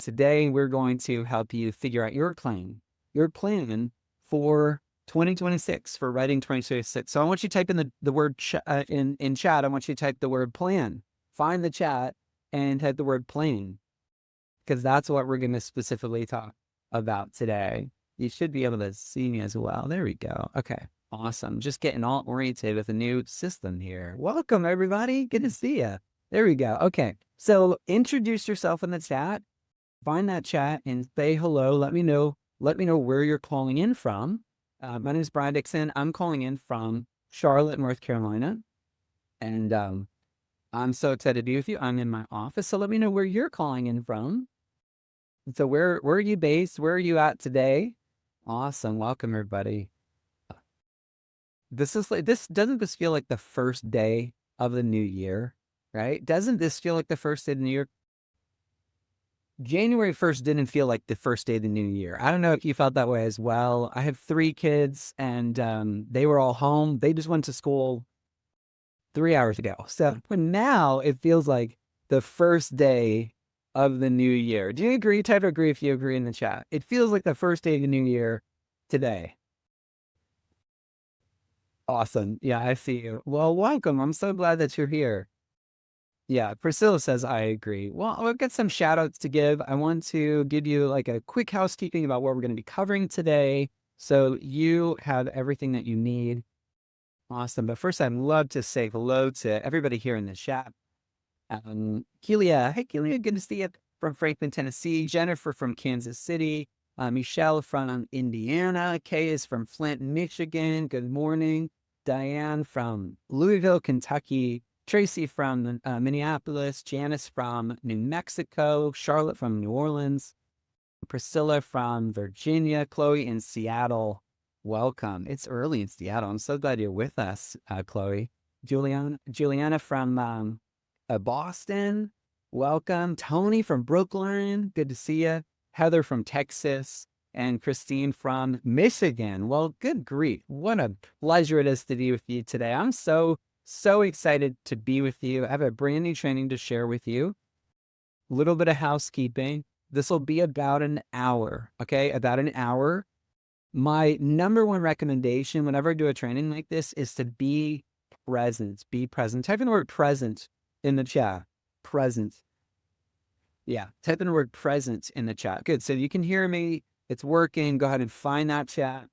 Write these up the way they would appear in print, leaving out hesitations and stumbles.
Today, we're going to help you figure out your plan for 2026, for writing 2026. So I want you to type in the word in chat. I want you to type the word plan. Find the chat and type the word plan, because that's what we're going to specifically talk about today. You should be able to see me as well. There we go. Okay, awesome. Just getting all oriented with a new system here. Welcome, everybody. Good to see you. There we go. Okay, so introduce yourself in the chat. Find that chat and say hello. Let me know where you're calling in from. My name is Brian Dixon. I'm calling in from Charlotte, North Carolina. And I'm so excited to be with you. I'm in my office. So let me know where you're calling in from. So where are you based? Where are you at today? Awesome. Welcome, everybody. Doesn't this feel like the first day of the new year, right? Doesn't this feel like the first day of the new year? January 1st didn't feel like the first day of the new year. I don't know if you felt that way as well. I have 3 kids and they were all home. They just went to school 3 hours ago. So now it feels like the first day of the new year. Do you agree? Type agree if you agree in the chat. It feels like the first day of the new year today. Awesome. Yeah, I see you. Well, welcome. I'm so glad that you're here. Yeah, Priscilla says, I agree. Well, I've got some shout outs to give. I want to give you like a quick housekeeping about what we're going to be covering today, so you have everything that you need. Awesome. But first, I'd love to say hello to everybody here in the chat. Kelia. Hey, Kelia. Good to see you from Franklin, Tennessee. Jennifer from Kansas City. Michelle from Indiana. Kay is from Flint, Michigan. Good morning. Diane from Louisville, Kentucky. Tracy from Minneapolis, Janice from New Mexico, Charlotte from New Orleans, Priscilla from Virginia, Chloe in Seattle. Welcome. It's early in Seattle. I'm so glad you're with us, Chloe. Juliana from Boston. Welcome. Tony from Brooklyn. Good to see you. Heather from Texas. And Christine from Michigan. Well, good grief. What a pleasure it is to be with you today. I'm so excited to be with you. I have a brand new training to share with you. A little bit of housekeeping. This will be about an hour, okay? About an hour. My number one recommendation whenever I do a training like this is to be present. Be present. Type in the word present in the chat. Present. Yeah, type in the word present in the chat. Good. So you can hear me. It's working. Go ahead and find that chat.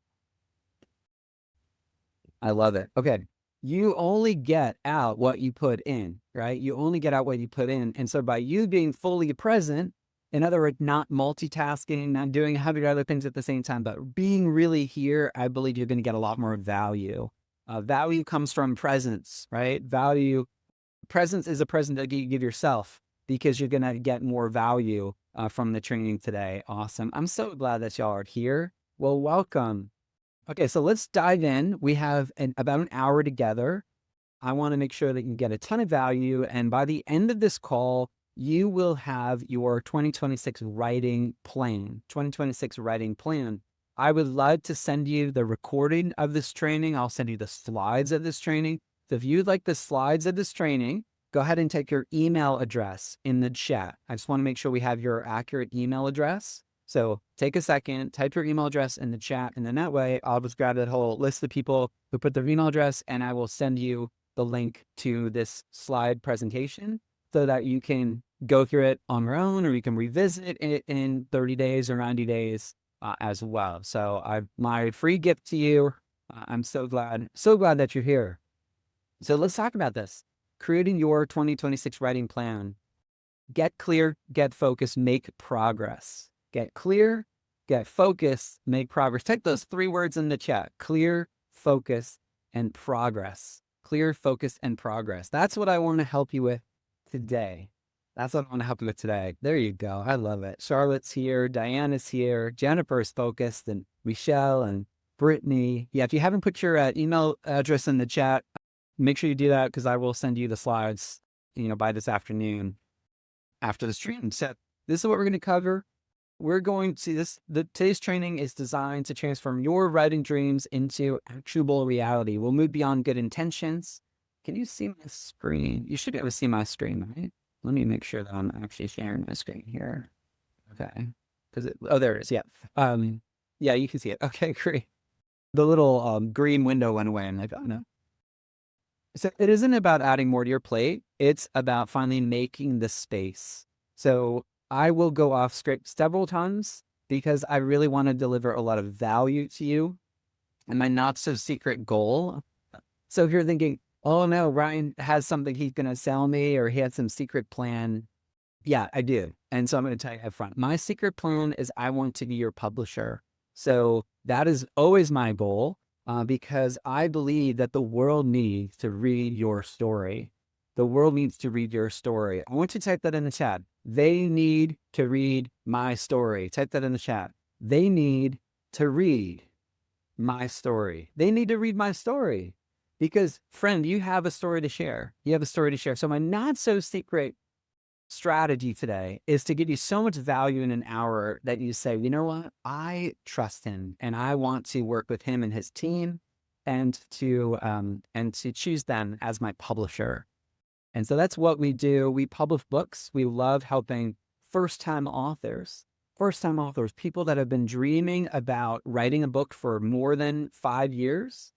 I love it. Okay. You only get out what you put in, right? You only get out what you put in. And so by you being fully present, in other words, not multitasking, not doing 100 other things at the same time, but being really here, I believe you're going to get a lot more value. Value comes from presence, right? Presence is a present that you give yourself, because you're going to get more value from the training today. Awesome. I'm so glad that y'all are here. Well, welcome. Okay, so let's dive in. We have about an hour together. I want to make sure that you get a ton of value. And by the end of this call, you will have your 2026 writing plan. 2026 writing plan. I would love to send you the recording of this training. I'll send you the slides of this training. So if you'd like the slides of this training, go ahead and type your email address in the chat. I just want to make sure we have your accurate email address. So take a second, type your email address in the chat, and then that way I'll just grab that whole list of people who put their email address, and I will send you the link to this slide presentation so that you can go through it on your own, or you can revisit it in 30 days or 90 days as well. So my free gift to you. I'm so glad that you're here. So let's talk about this. Creating your 2026 writing plan. Get clear, get focused, make progress. Get clear, get focused, make progress. Type those 3 words in the chat. Clear, focus, and progress. Clear, focus, and progress. That's what I want to help you with today. There you go. I love it. Charlotte's here. Diana's here. Jennifer's focused, and Michelle and Brittany. Yeah, if you haven't put your email address in the chat, make sure you do that, because I will send you the slides, by this afternoon after the stream. So this is what we're going to cover. We're going to today's training is designed to transform your writing dreams into actionable reality. We'll move beyond good intentions. Can you see my screen? You should be able to see my screen, right? Let me make sure that I'm actually sharing my screen here. Okay. Oh, there it is. Yeah. Yeah, you can see it. Okay, great. The little green window went away and oh no. So it isn't about adding more to your plate. It's about finally making the space. So I will go off script several times because I really want to deliver a lot of value to you. And my not so secret goal. So if you're thinking, oh no, Ryan has something he's going to sell me or he has some secret plan. Yeah, I do. And so I'm going to tell you up front. My secret plan is I want to be your publisher. So that is always my goal because I believe that the world needs to read your story. The world needs to read your story. I want you to type that in the chat. They need to read my story. Type that in the chat. They need to read my story. They need to read my story because, friend, you have a story to share. You have a story to share. So my not so secret strategy today is to give you so much value in an hour that you say, you know what, I trust him and I want to work with him and his team and to choose them as my publisher. And so that's what we do. We publish books. We love helping first-time authors, people that have been dreaming about writing a book for more than 5 years,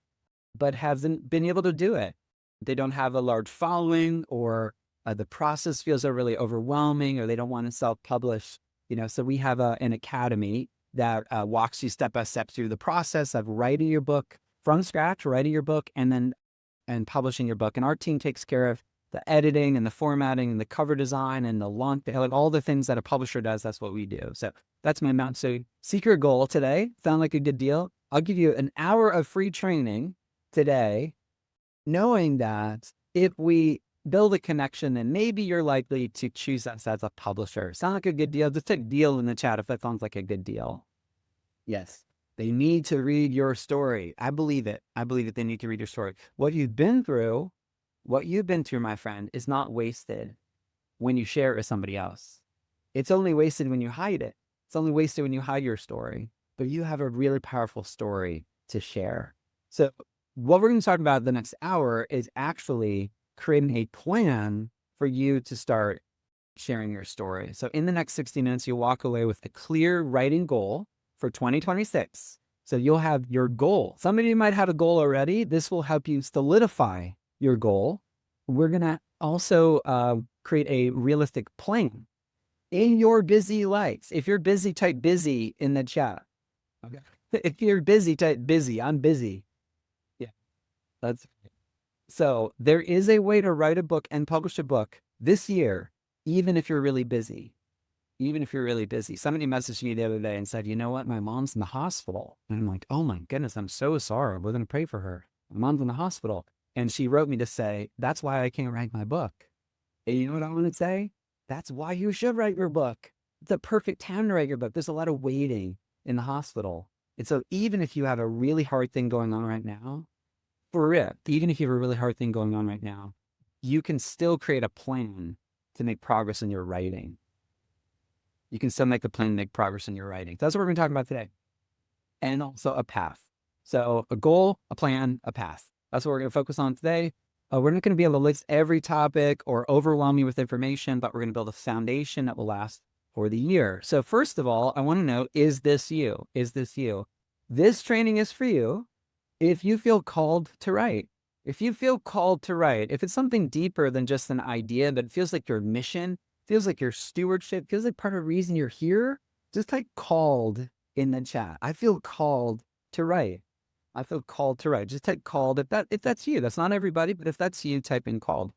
but haven't been able to do it. They don't have a large following, or the process feels really overwhelming, or they don't want to self-publish. So we have an academy that walks you step by step through the process of writing your book from scratch, and publishing your book. And our team takes care of the editing and the formatting and the cover design and the launch, all the things that a publisher does. That's what we do. So that's my Mount So secret goal today. Sound like a good deal? I'll give you an hour of free training today, knowing that if we build a connection, then maybe you're likely to choose us as a publisher. Sound like a good deal? Just take deal in the chat if that sounds like a good deal. Yes. They need to read your story. I believe it. They need to read your story. What you've been through, my friend, is not wasted when you share it with somebody else. It's only wasted when you hide it. It's only wasted when you hide your story. But you have a really powerful story to share. So what we're going to talk about the next hour is actually creating a plan for you to start sharing your story. So in the next 60 minutes, you'll walk away with a clear writing goal for 2026. So you'll have your goal. Somebody might have a goal already. This will help you solidify your goal. We're going to also create a realistic plan in your busy life. If you're busy, type busy in the chat. Okay. If you're busy, type busy. I'm busy. Yeah. So there is a way to write a book and publish a book this year, even if you're really busy. Somebody messaged me the other day and said, you know what? My mom's in the hospital. And I'm like, oh my goodness, I'm so sorry. We're going to pray for her. My mom's in the hospital. And she wrote me to say, that's why I can't write my book. And you know what I want to say? That's why you should write your book. It's the perfect time to write your book. There's a lot of waiting in the hospital. And so even if you have a really hard thing going on right now, you can still create a plan to make progress in your writing. That's what we're going to talk about today. And also a path. So a goal, a plan, a path. That's what we're going to focus on today. We're not going to be able to list every topic or overwhelm you with information, but we're going to build a foundation that will last for the year. So first of all, I want to know, is this you? This training is for you if you feel called to write. If it's something deeper than just an idea, but it feels like your mission, feels like your stewardship, feels like part of the reason you're here, just type called in the chat. I feel called to write. Just type called if that's you. That's not everybody, but if that's you, type in called.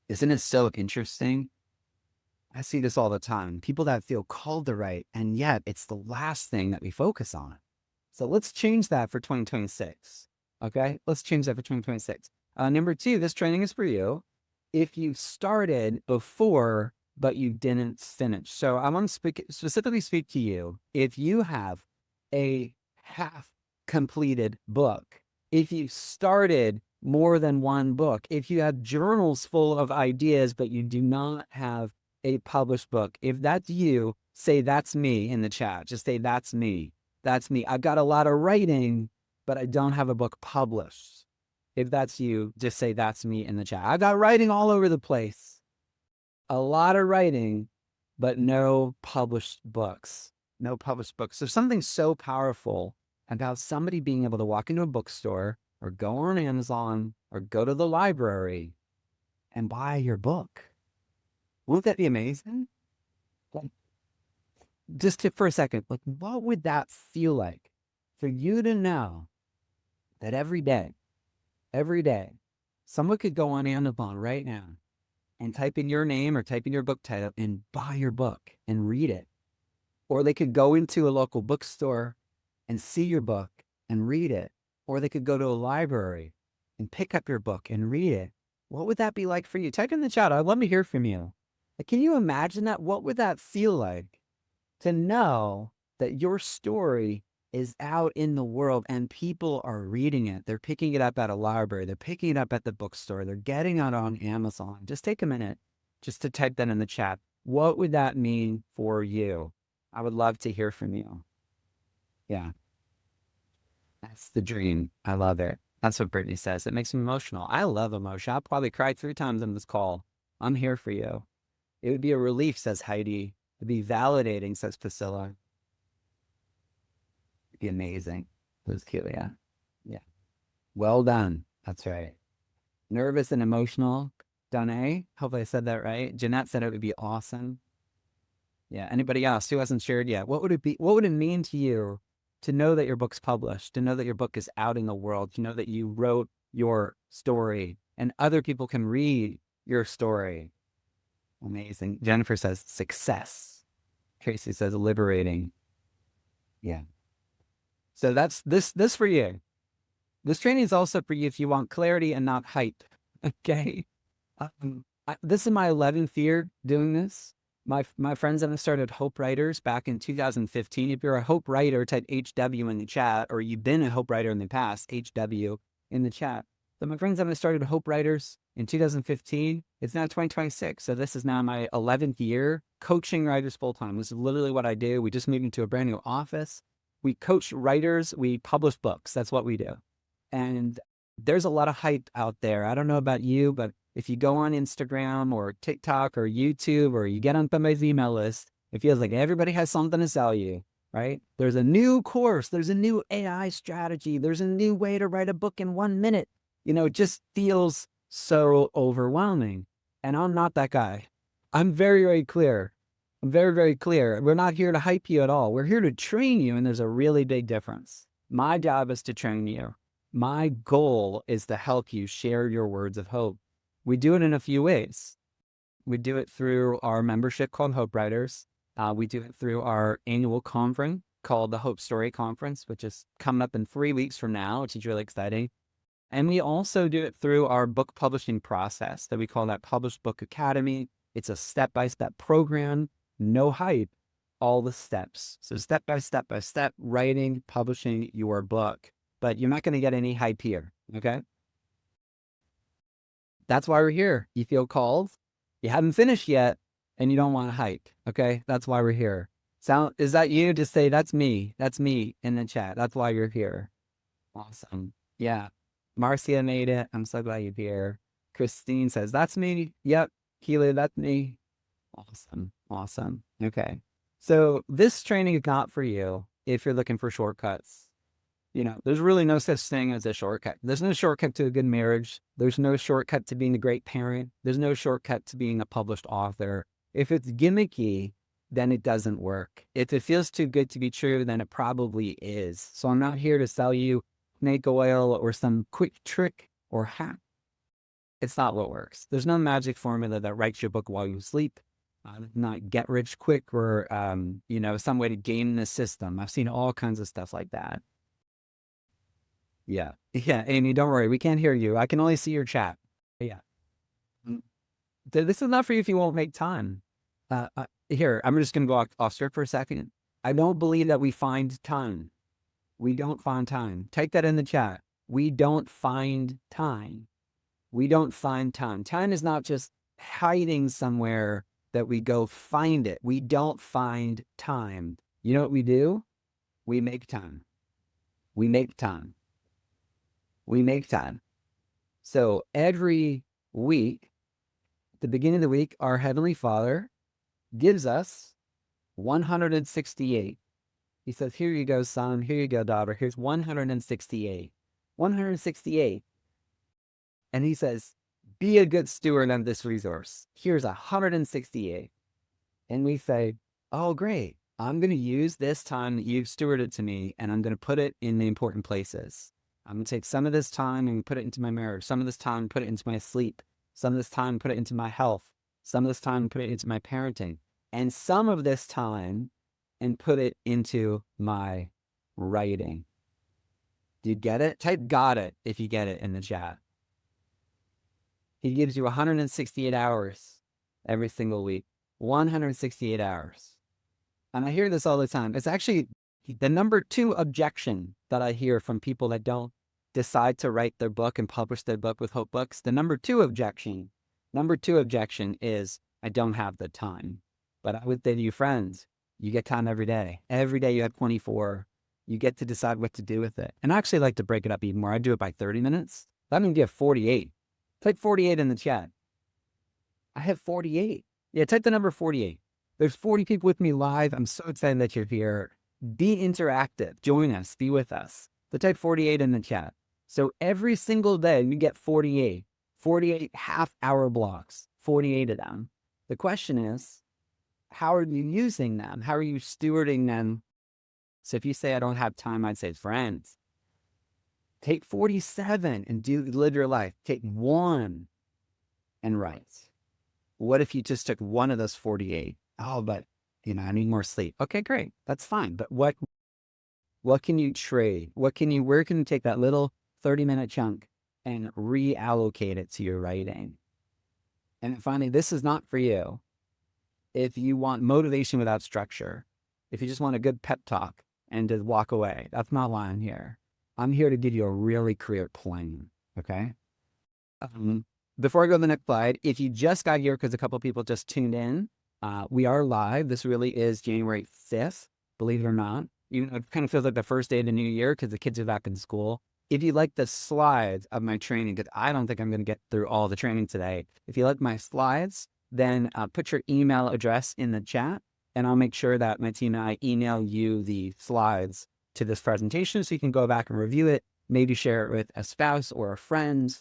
Isn't it so interesting? I see this all the time. People that feel called to write, and yet it's the last thing that we focus on. So let's change that for 2026. Okay, let's change that for 2026. Number 2, this training is for you if you started before, but you didn't finish. So I want to specifically speak to you. If you have a half completed book, if you started more than one book, if you have journals full of ideas, but you do not have a published book, if that's you, say that's me in the chat. Just say that's me. That's me. I've got a lot of writing, but I don't have a book published. If that's you, just say that's me in the chat. I've got writing all over the place. A lot of writing, but no published books. No published books. There's something so powerful about somebody being able to walk into a bookstore or go on Amazon or go to the library and buy your book. Won't that be amazing? Like, for a second, like, what would that feel like for you to know that every day, someone could go on Amazon right now and type in your name or type in your book title and buy your book and read it. Or they could go into a local bookstore and see your book and read it. Or they could go to a library and pick up your book and read it. What would that be like for you? Type in the chat. I'd love to hear from you. Like, can you imagine that? What would that feel like to know that your story is out in the world and people are reading it? They're picking it up at a library. They're picking it up at the bookstore. They're getting it on Amazon. Just take a minute just to type that in the chat. What would that mean for you? I would love to hear from you. Yeah. That's the dream. I love it. That's what Brittany says. It makes me emotional. I love emotion. I'll probably cry 3 times on this call. I'm here for you. It would be a relief, says Heidi. It'd be validating, says Priscilla. It'd be amazing. It was cute, yeah. Yeah. Well done. That's right. Nervous and emotional. Danae, hopefully I said that right. Jeanette said it would be awesome. Yeah. Anybody else who hasn't shared yet? What would it be? What would it mean to you to know that your book's published, to know that your book is out in the world, to know that you wrote your story and other people can read your story? Amazing. Jennifer says success. Tracy says liberating. Yeah. So that's this for you. This training is also for you if you want clarity and not hype. Okay. This is my 11th year doing this. My friends and I started Hope Writers back in 2015. If you're a Hope Writer, type HW in the chat, or you've been a Hope Writer in the past, HW in the chat. So my friends and I started Hope Writers in 2015. It's now 2026. So this is now my 11th year coaching writers full time. This is literally what I do. We just moved into a brand new office. We coach writers. We publish books. That's what we do. And there's a lot of hype out there. I don't know about you, but if you go on Instagram or TikTok or YouTube, or you get on somebody's email list, it feels like everybody has something to sell you, right? There's a new course. There's a new AI strategy. There's a new way to write a book in 1 minute. You know, it just feels so overwhelming. And I'm not that guy. I'm very, very clear. I'm very, very clear. We're not here to hype you at all. We're here to train you. And there's a really big difference. My job is to train you. My goal is to help you share your words of hope. We do it in a few ways. We do it through our membership called Hope Writers. We do it through our annual conference called the Hope Story Conference, which is coming up in 3 weeks from now, which is really exciting. And we also do it through our book publishing process that we call that Published Book Academy. It's a step-by-step program, no hype, all the steps. So step by step, writing, publishing your book. But you're not going to get any hype here, okay? That's why we're here. You feel called, you haven't finished yet, and you don't want to hype, okay? That's why we're here. Is that you? Just say, that's me in the chat. That's why you're here. Awesome. Yeah. Marcia made it. I'm so glad you're here. Christine says, that's me. Yep. Keely, that's me. Awesome. Awesome. Okay. So this training is not for you if you're looking for shortcuts. You know, there's really no such thing as a shortcut. There's no shortcut to a good marriage. There's no shortcut to being a great parent. There's no shortcut to being a published author. If it's gimmicky, then it doesn't work. If it feels too good to be true, then it probably is. So I'm not here to sell you snake oil or some quick trick or hack. It's not what works. There's no magic formula that writes your book while you sleep. Not get rich quick or, you know, some way to game the system. I've seen all kinds of stuff like that. Yeah. Yeah. Amy, don't worry. We can't hear you. I can only see your chat. Yeah. This is not for you if you won't make time. Here, I'm just going to go off script for a second. I don't believe that we find time. We don't find time. Type that in the chat. We don't find time. We don't find time. Time is not just hiding somewhere that we go find it. We don't find time. You know what we do? We make time. We make time. We make time. So every week, at the beginning of the week, our Heavenly Father gives us 168. He says, here you go, son. Here you go, daughter. Here's 168. 168. And he says, be a good steward of this resource. Here's 168. And we say, oh, great. I'm going to use this time that you've stewarded to me, and I'm going to put it in the important places. I'm going to take some of this time and put it into my marriage. Some of this time, put it into my sleep. Some of this time, put it into my health. Some of this time, put it into my parenting. And some of this time, and put it into my writing. Do you get it? Type got it if you get it in the chat. He gives you 168 hours every single week. 168 hours. And I hear this all the time. It's actually the number 2 objection that I hear from people that don't decide to write their book and publish their book with Hope Books. The number two objection is, I don't have the time. But I would say to you, friends, you get time every day. Every day you have 24. You get to decide what to do with it. And I actually like to break it up even more. I do it by 30 minutes. That means you have 48. Type 48 in the chat. I have 48. Yeah, type the number 48. There's 40 people with me live. I'm so excited that you're here. Be interactive. Join us. Be with us. So type 48 in the chat. So every single day you get 48. 48 half-hour blocks. 48 of them. The question is, how are you using them? How are you stewarding them? So if you say, I don't have time, I'd say, friends, take 47 and live your life. Take one and write. What if you just took one of those 48? Oh, but I need more sleep. Okay, great. That's fine. But what can you trade? Where can you take that little 30-minute chunk and reallocate it to your writing? And finally, this is not for you. If you want motivation without structure, if you just want a good pep talk and just walk away, that's not why I'm here. I'm here to give you a really clear plan, okay? Before I go to the next slide, if you just got here because a couple of people just tuned in, we are live. This really is January 5th, believe it or not. Even though it kind of feels like the first day of the new year because the kids are back in school. If you like the slides of my training, because I don't think I'm going to get through all the training today. If you like my slides, then put your email address in the chat, and I'll make sure that my team and I email you the slides to this presentation so you can go back and review it, maybe share it with a spouse or a friend.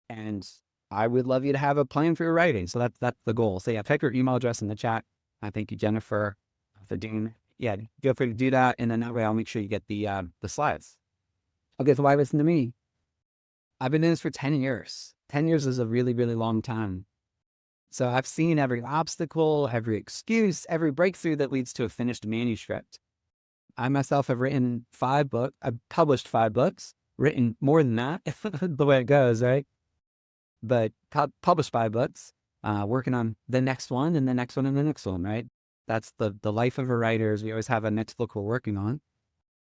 And I would love you to have a plan for your writing. So that's the goal. So yeah, type your email address in the chat. Thank you, Jennifer, for doing. Yeah, feel free to do that. And then that way I'll make sure you get the slides. Okay, so why listen to me? I've been in this for 10 years. 10 years is a really, really long time. So I've seen every obstacle, every excuse, every breakthrough that leads to a finished manuscript. I myself have written 5 books. I've published 5 books, written more than that, the way it goes, right? But published 5 books, working on the next one and the next one and the next one, right? That's the life of a writer. We always have a next book we're working on.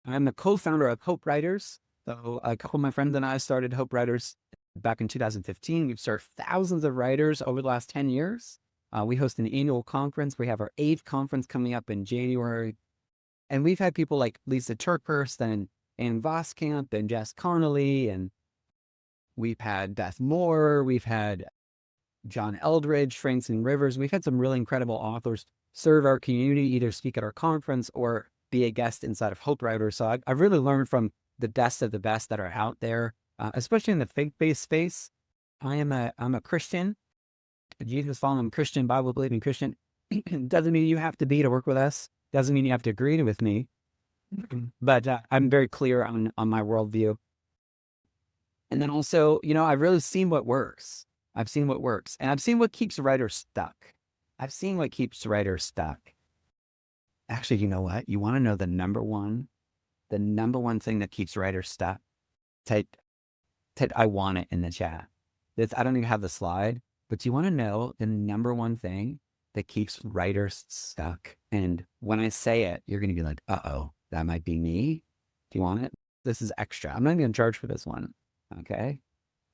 I'm the co-founder of Hope Writers. So a couple of my friends and I started Hope Writers back in 2015. We've served thousands of writers over the last 10 years. We host an annual conference. We have our 8th conference coming up in January. And we've had people like Lisa Turkhurst and Ann Voskamp and Jess Connolly, and we've had Beth Moore. We've had John Eldridge, Francine Rivers. We've had some really incredible authors serve our community, either speak at our conference or be a guest inside of Hope Writers. So I've really learned from the best of the best that are out there, especially in the faith-based space. I'm a Christian, Jesus following Christian, Bible believing Christian. Doesn't mean you have to be to work with us. Doesn't mean you have to agree with me. But I'm very clear on my worldview. And then also, I've really seen what works. I've seen what works. And I've seen what keeps writers stuck. Actually, you know what? You want to know the number one thing that keeps writers stuck? Type I want it in the chat. I don't even have the slide, but you want to know the number one thing that keeps writers stuck? And when I say it, you're going to be like, uh-oh, that might be me. Do you want it? This is extra. I'm not even going to charge for this one. Okay.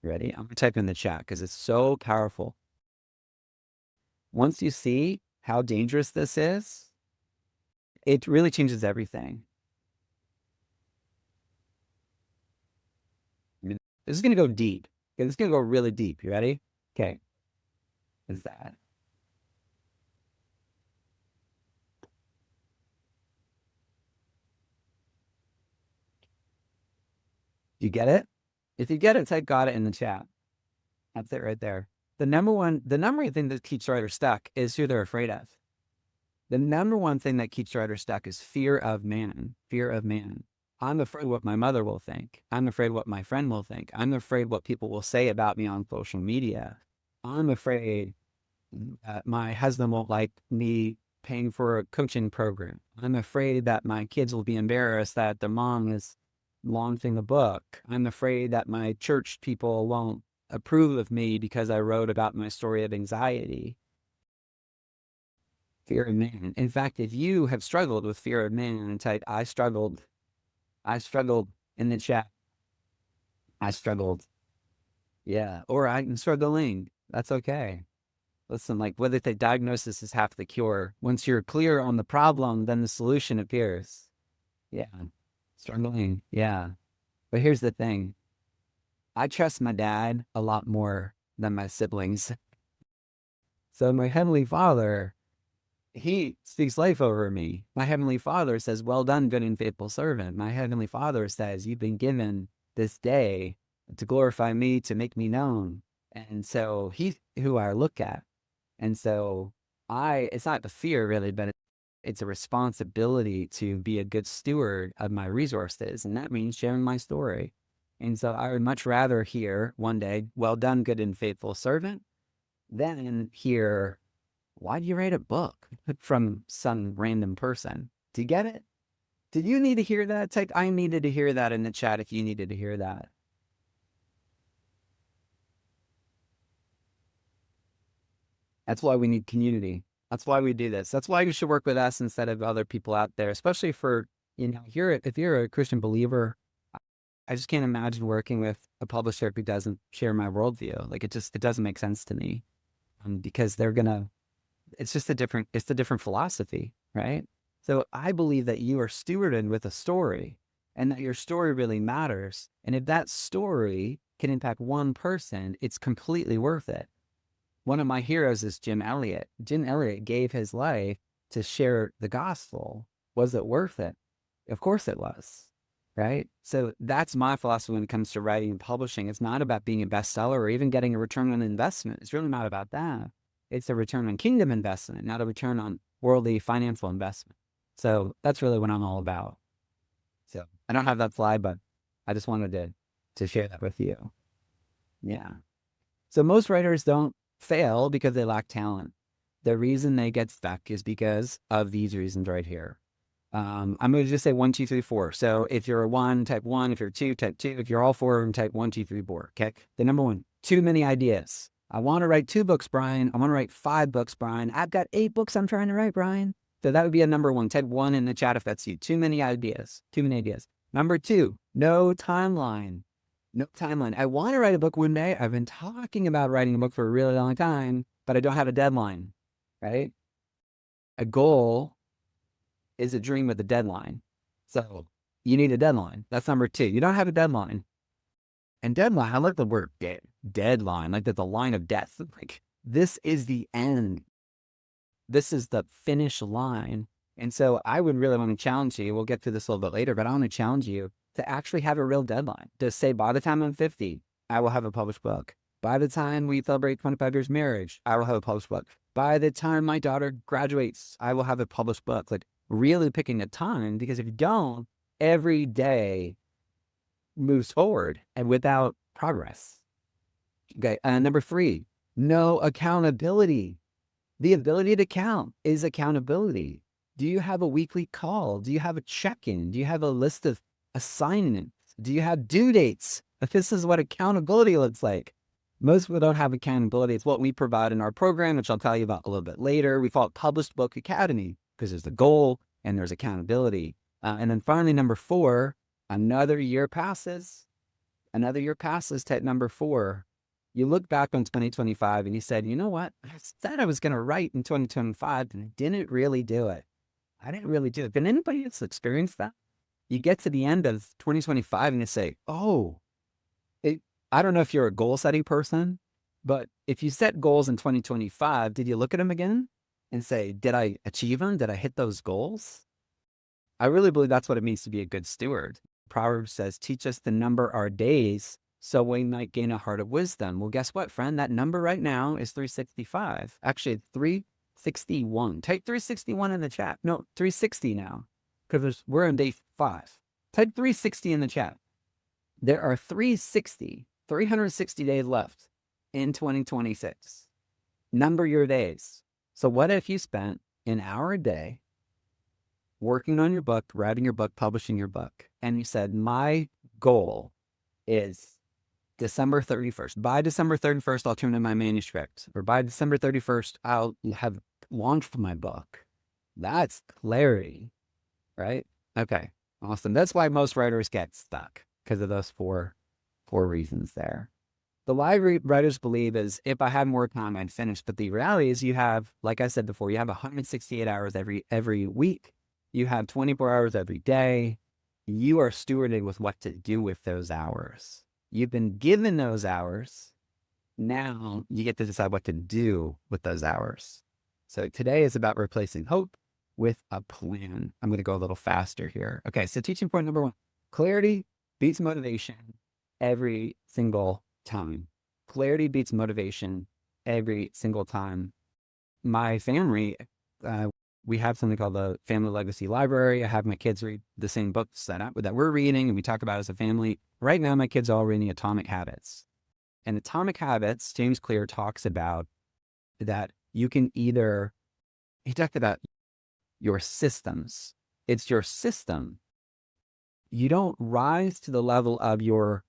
Ready? I'm going to type in the chat because it's so powerful. Once you see how dangerous this is, it really changes everything. This is going to go deep. Okay, this is going to go really deep. You ready? Okay. Is that? You get it? If you get it, type got it in the chat. That's it right there. The number one thing that keeps writers stuck is who they're afraid of. The number one thing that keeps writers stuck is fear of man. Fear of man. I'm afraid what my mother will think. I'm afraid what my friend will think. I'm afraid what people will say about me on social media. I'm afraid my husband won't like me paying for a coaching program. I'm afraid that my kids will be embarrassed that their mom is launching a book. I'm afraid that my church people won't approve of me because I wrote about my story of anxiety. Fear of man. In fact, if you have struggled with fear of man and type, I struggled in the chat. I struggled. Yeah. Or I'm struggling. That's okay. Listen, like whether the diagnosis is half the cure. Once you're clear on the problem, then the solution appears. Yeah. Struggling. Yeah. But here's the thing. I trust my dad a lot more than my siblings. So my Heavenly Father, he speaks life over me. My Heavenly Father says, well done, good and faithful servant. My Heavenly Father says, you've been given this day to glorify me, to make me known. And so he's who I look at. And so it's not the fear really, but it's a responsibility to be a good steward of my resources. And that means sharing my story. And so I would much rather hear one day, well done, good and faithful servant, than hear, why do you write a book from some random person? Do you get it? Did you need to hear that? I needed to hear that in the chat if you needed to hear that. That's why we need community. That's why we do this. That's why you should work with us instead of other people out there, especially for, if you're a Christian believer, I just can't imagine working with a publisher who doesn't share my worldview. Like it doesn't make sense to me, because it's a different philosophy, right? So I believe that you are stewarded with a story and that your story really matters. And if that story can impact one person, it's completely worth it. One of my heroes is Jim Elliot. Jim Elliot gave his life to share the gospel. Was it worth it? Of course it was, right? So that's my philosophy when it comes to writing and publishing. It's not about being a bestseller or even getting a return on investment. It's really not about that. It's a return on kingdom investment, not a return on worldly financial investment. So that's really what I'm all about. So I don't have that slide, but I just wanted to share that with you. Yeah. So most writers don't fail because they lack talent. The reason they get stuck is because of these reasons right here. I'm going to just say 1, 2, 3, 4. So if you're a 1, type 1. If you're 2, type 2. If you're all 4 of them, type 1, 2, 3, 4. Okay. The number 1, too many ideas. I want to write 2 books, Brian. I want to write 5 books, Brian. I've got 8 books I'm trying to write, Brian. So that would be a number 1. Type 1 in the chat if that's you. Too many ideas. Too many ideas. Number 2, no timeline. No timeline. I want to write a book one day. I've been talking about writing a book for a really long time, but I don't have a deadline, right? A goal is a dream with a deadline. So you need a deadline. That's number 2. You don't have a deadline. And deadline, I like the word deadline, like the line of death. Like this is the end. This is the finish line. And so I would really want to challenge you. We'll get to this a little bit later, but I want to challenge you to actually have a real deadline. To say by the time I'm 50, I will have a published book. By the time we celebrate 25 years marriage, I will have a published book. By the time my daughter graduates, I will have a published book. Like really picking a time, because if you don't, every day moves forward and without progress. Okay. Number 3, no accountability. The ability to count is accountability. Do you have a weekly call? Do you have a check-in? Do you have a list of assignments? Do you have due dates? If this is what accountability looks like. Most people don't have accountability. It's what we provide in our program, which I'll tell you about a little bit later. We call it Published Book Academy because there's the goal and there's accountability. And then finally, number 4, another year passes. Another year passes, type number 4. You look back on 2025 and you said, you know what? I said I was going to write in 2025 and I didn't really do it. I didn't really do it. Can anybody else experience that? You get to the end of 2025 and you say, oh, I don't know if you're a goal setting person, but if you set goals in 2025, did you look at them again and say, did I achieve them? Did I hit those goals? I really believe that's what it means to be a good steward. Proverbs says, teach us to number our days so we might gain a heart of wisdom. Well, guess what, friend? That number right now is 365. Actually, 361. Type 361 in the chat. No, 360 now, because we're on day 5. Type 360 in the chat. There are 360 days left in 2026. Number your days. So what if you spent an hour a day working on your book, writing your book, publishing your book, and you said, my goal is December 31st. By December 31st, I'll turn in my manuscript. Or by December 31st, I'll have launched my book. That's clarity, right? Okay, awesome. That's why most writers get stuck, because of those four reasons there. The lie writers believe is, if I had more time, I'd finish. But the reality is, you have, like I said before, you have 168 hours every week. You have 24 hours every day. You are stewarded with what to do with those hours. You've been given those hours. Now you get to decide what to do with those hours. So today is about replacing hope with a plan. I'm going to go a little faster here. Okay, so teaching point number 1, clarity beats motivation every single time. Clarity beats motivation every single time. My family, we have something called the Family Legacy Library. I have my kids read the same books that we're reading and we talk about as a family. Right now, my kids are all reading Atomic Habits. And Atomic Habits, James Clear talks about that you can either, he talked about your systems. It's your system. You don't rise to the level of your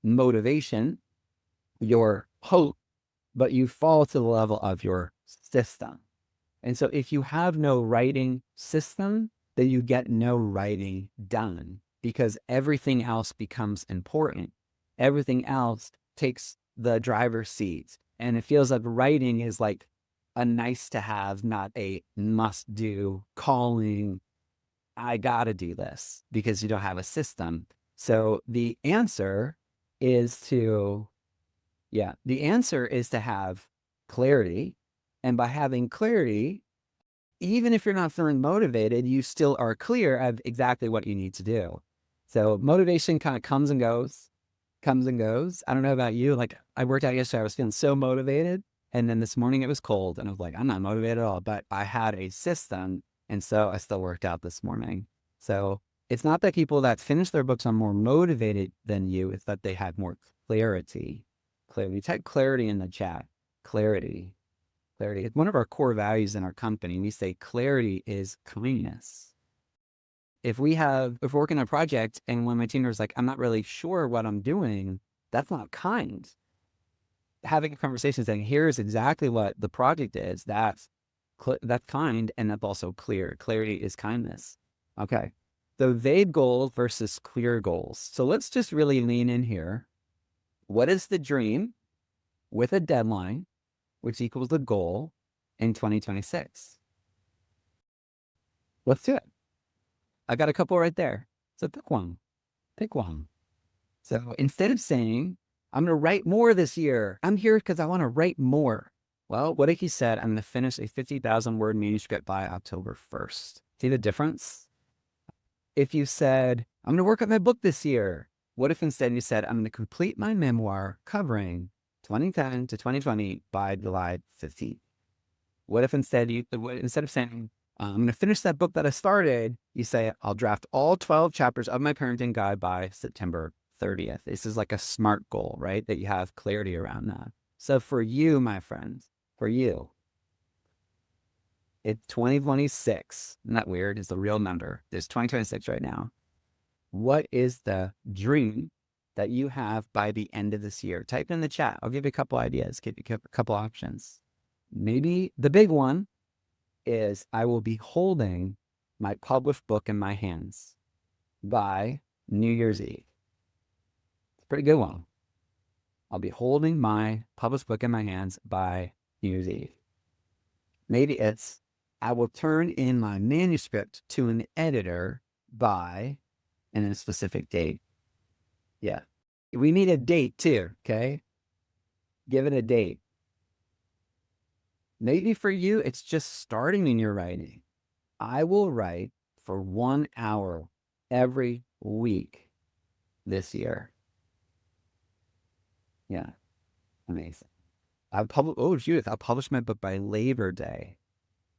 motivation, your hope, but you fall to the level of your system. And so if you have no writing system, then you get no writing done, because everything else becomes important. Everything else takes the driver's seat. And it feels like writing is like a nice to have, not a must do, calling, I gotta do this, because you don't have a system. So the answer is to have clarity. And by having clarity, even if you're not feeling motivated, you still are clear of exactly what you need to do. So motivation kind of comes and goes. I don't know about you. Like, I worked out yesterday. I was feeling so motivated. And then this morning it was cold and I was like, I'm not motivated at all, but I had a system. And so I still worked out this morning. So it's not that people that finish their books are more motivated than you. It's that they had more clarity. Type clarity in the chat. Clarity. It's one of our core values in our company. We say clarity is kindness. If we're working on a project and when my team is like, I'm not really sure what I'm doing, that's not kind. Having a conversation saying, here's exactly what the project is, that's kind, and that's also clear. Clarity is kindness. Okay. So vague goals versus clear goals. So let's just really lean in here. What is the dream with a deadline, which equals the goal in 2026? Let's do it. I got a couple right there. So pick one. So instead of saying, I'm going to write more this year, I'm here because I want to write more. Well, what if he said, I'm going to finish a 50,000 word manuscript by October 1st? See the difference? If you said, I'm going to work on my book this year, what if instead you said, I'm going to complete my memoir covering 2010 to 2020 by July 15th? What if instead of saying, I'm going to finish that book that I started, you say, I'll draft all 12 chapters of my parenting guide by September 30th. This is like a SMART goal, right? That you have clarity around that. So for you, my friends, it's 2026. Isn't that weird? It's the real number. There's 2026 right now. What is the dream that you have by the end of this year? Type in the chat. I'll give you a couple ideas, give you a couple options. Maybe the big one is I will be holding my published book in my hands by New Year's Eve. It's a pretty good one. I'll be holding my published book in my hands by New Year's Eve. Maybe it's I will turn in my manuscript to an editor by and a specific date. Yeah. We need a date too, okay? Give it a date. Maybe for you, it's just starting in your writing. I will write for 1 hour every week this year. Yeah, amazing. Judith, I'll publish my book by Labor Day.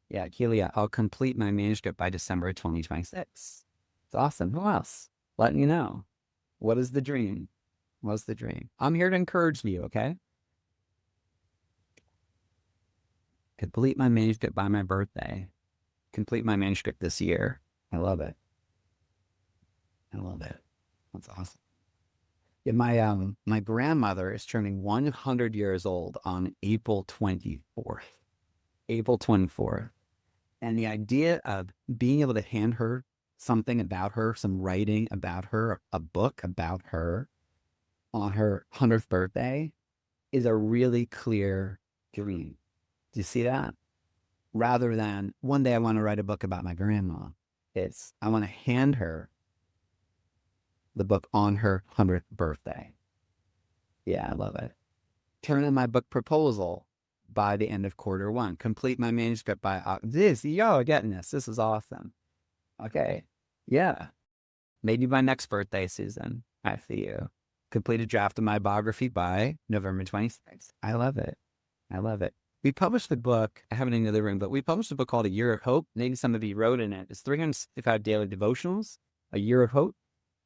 Yeah, Kelia, I'll complete my manuscript by December 2026. It's awesome. Who else? Let me know. What is the dream? What's the dream? I'm here to encourage you, okay? Complete my manuscript by my birthday. Complete my manuscript this year. I love it. I love it. That's awesome. Yeah, my grandmother is turning 100 years old on April 24th. April 24th. And the idea of being able to hand her something about her, some writing about her, a book about her on her 100th birthday is a really clear dream. Do you see that? Rather than one day I want to write a book about my grandma. It's I want to hand her the book on her 100th birthday. Yeah, I love it. Turn in my book proposal by the end of Q1. Complete my manuscript by y'all are getting this. This is awesome. Okay. Yeah. Maybe my next birthday, Susan. I see you. Complete a draft of my biography by November 26th. I love it. I love it. We published the book. I have it in the other room, but we published a book called A Year of Hope. Maybe some of you wrote in it. It's 365 daily devotionals, A Year of Hope.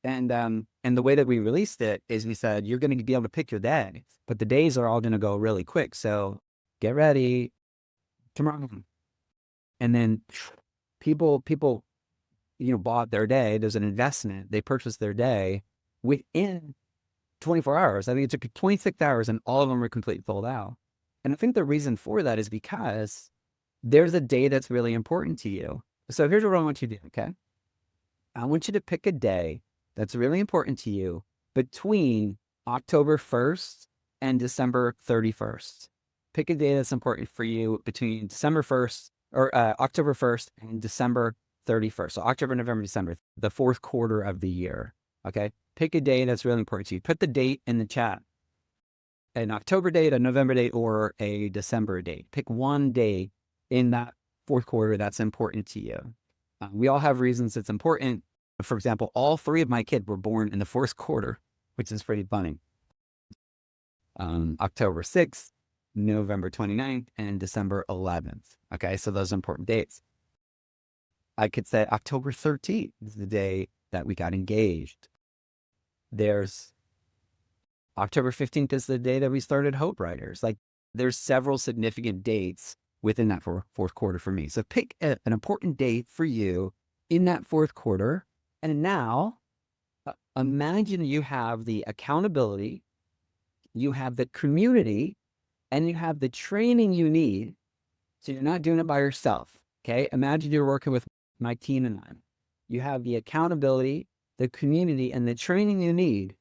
And the way that we released it is we said, you're going to be able to pick your day, but the days are all going to go really quick. So get ready tomorrow. And then people, bought their day. There's an investment. They purchased their day within 24 hours. I think it took 26 hours and all of them were completely sold out. And I think the reason for that is because there's a day that's really important to you. So here's what I want you to do, okay? I want you to pick a day that's really important to you between October 1st and December 31st. Pick a day that's important for you between December 1st or October 1st and December 31st. So October, November, December, the fourth quarter of the year. Okay. Pick a day that's really important to you. Put the date in the chat. An October date, a November date, or a December date. Pick one day in that fourth quarter that's important to you. We all have reasons it's important. For example, all three of my kids were born in the fourth quarter, which is pretty funny. October 6th, November 29th, and December 11th. Okay, so those are important dates. I could say October 13th is the day that we got engaged. There's October 15th is the day that we started Hope Writers. Like there's several significant dates within that fourth quarter for me. So pick an important date for you in that fourth quarter. And now imagine you have the accountability, you have the community, and you have the training you need. So you're not doing it by yourself. Okay. Imagine you're working with my team and I. You have the accountability, the community, and the training you need.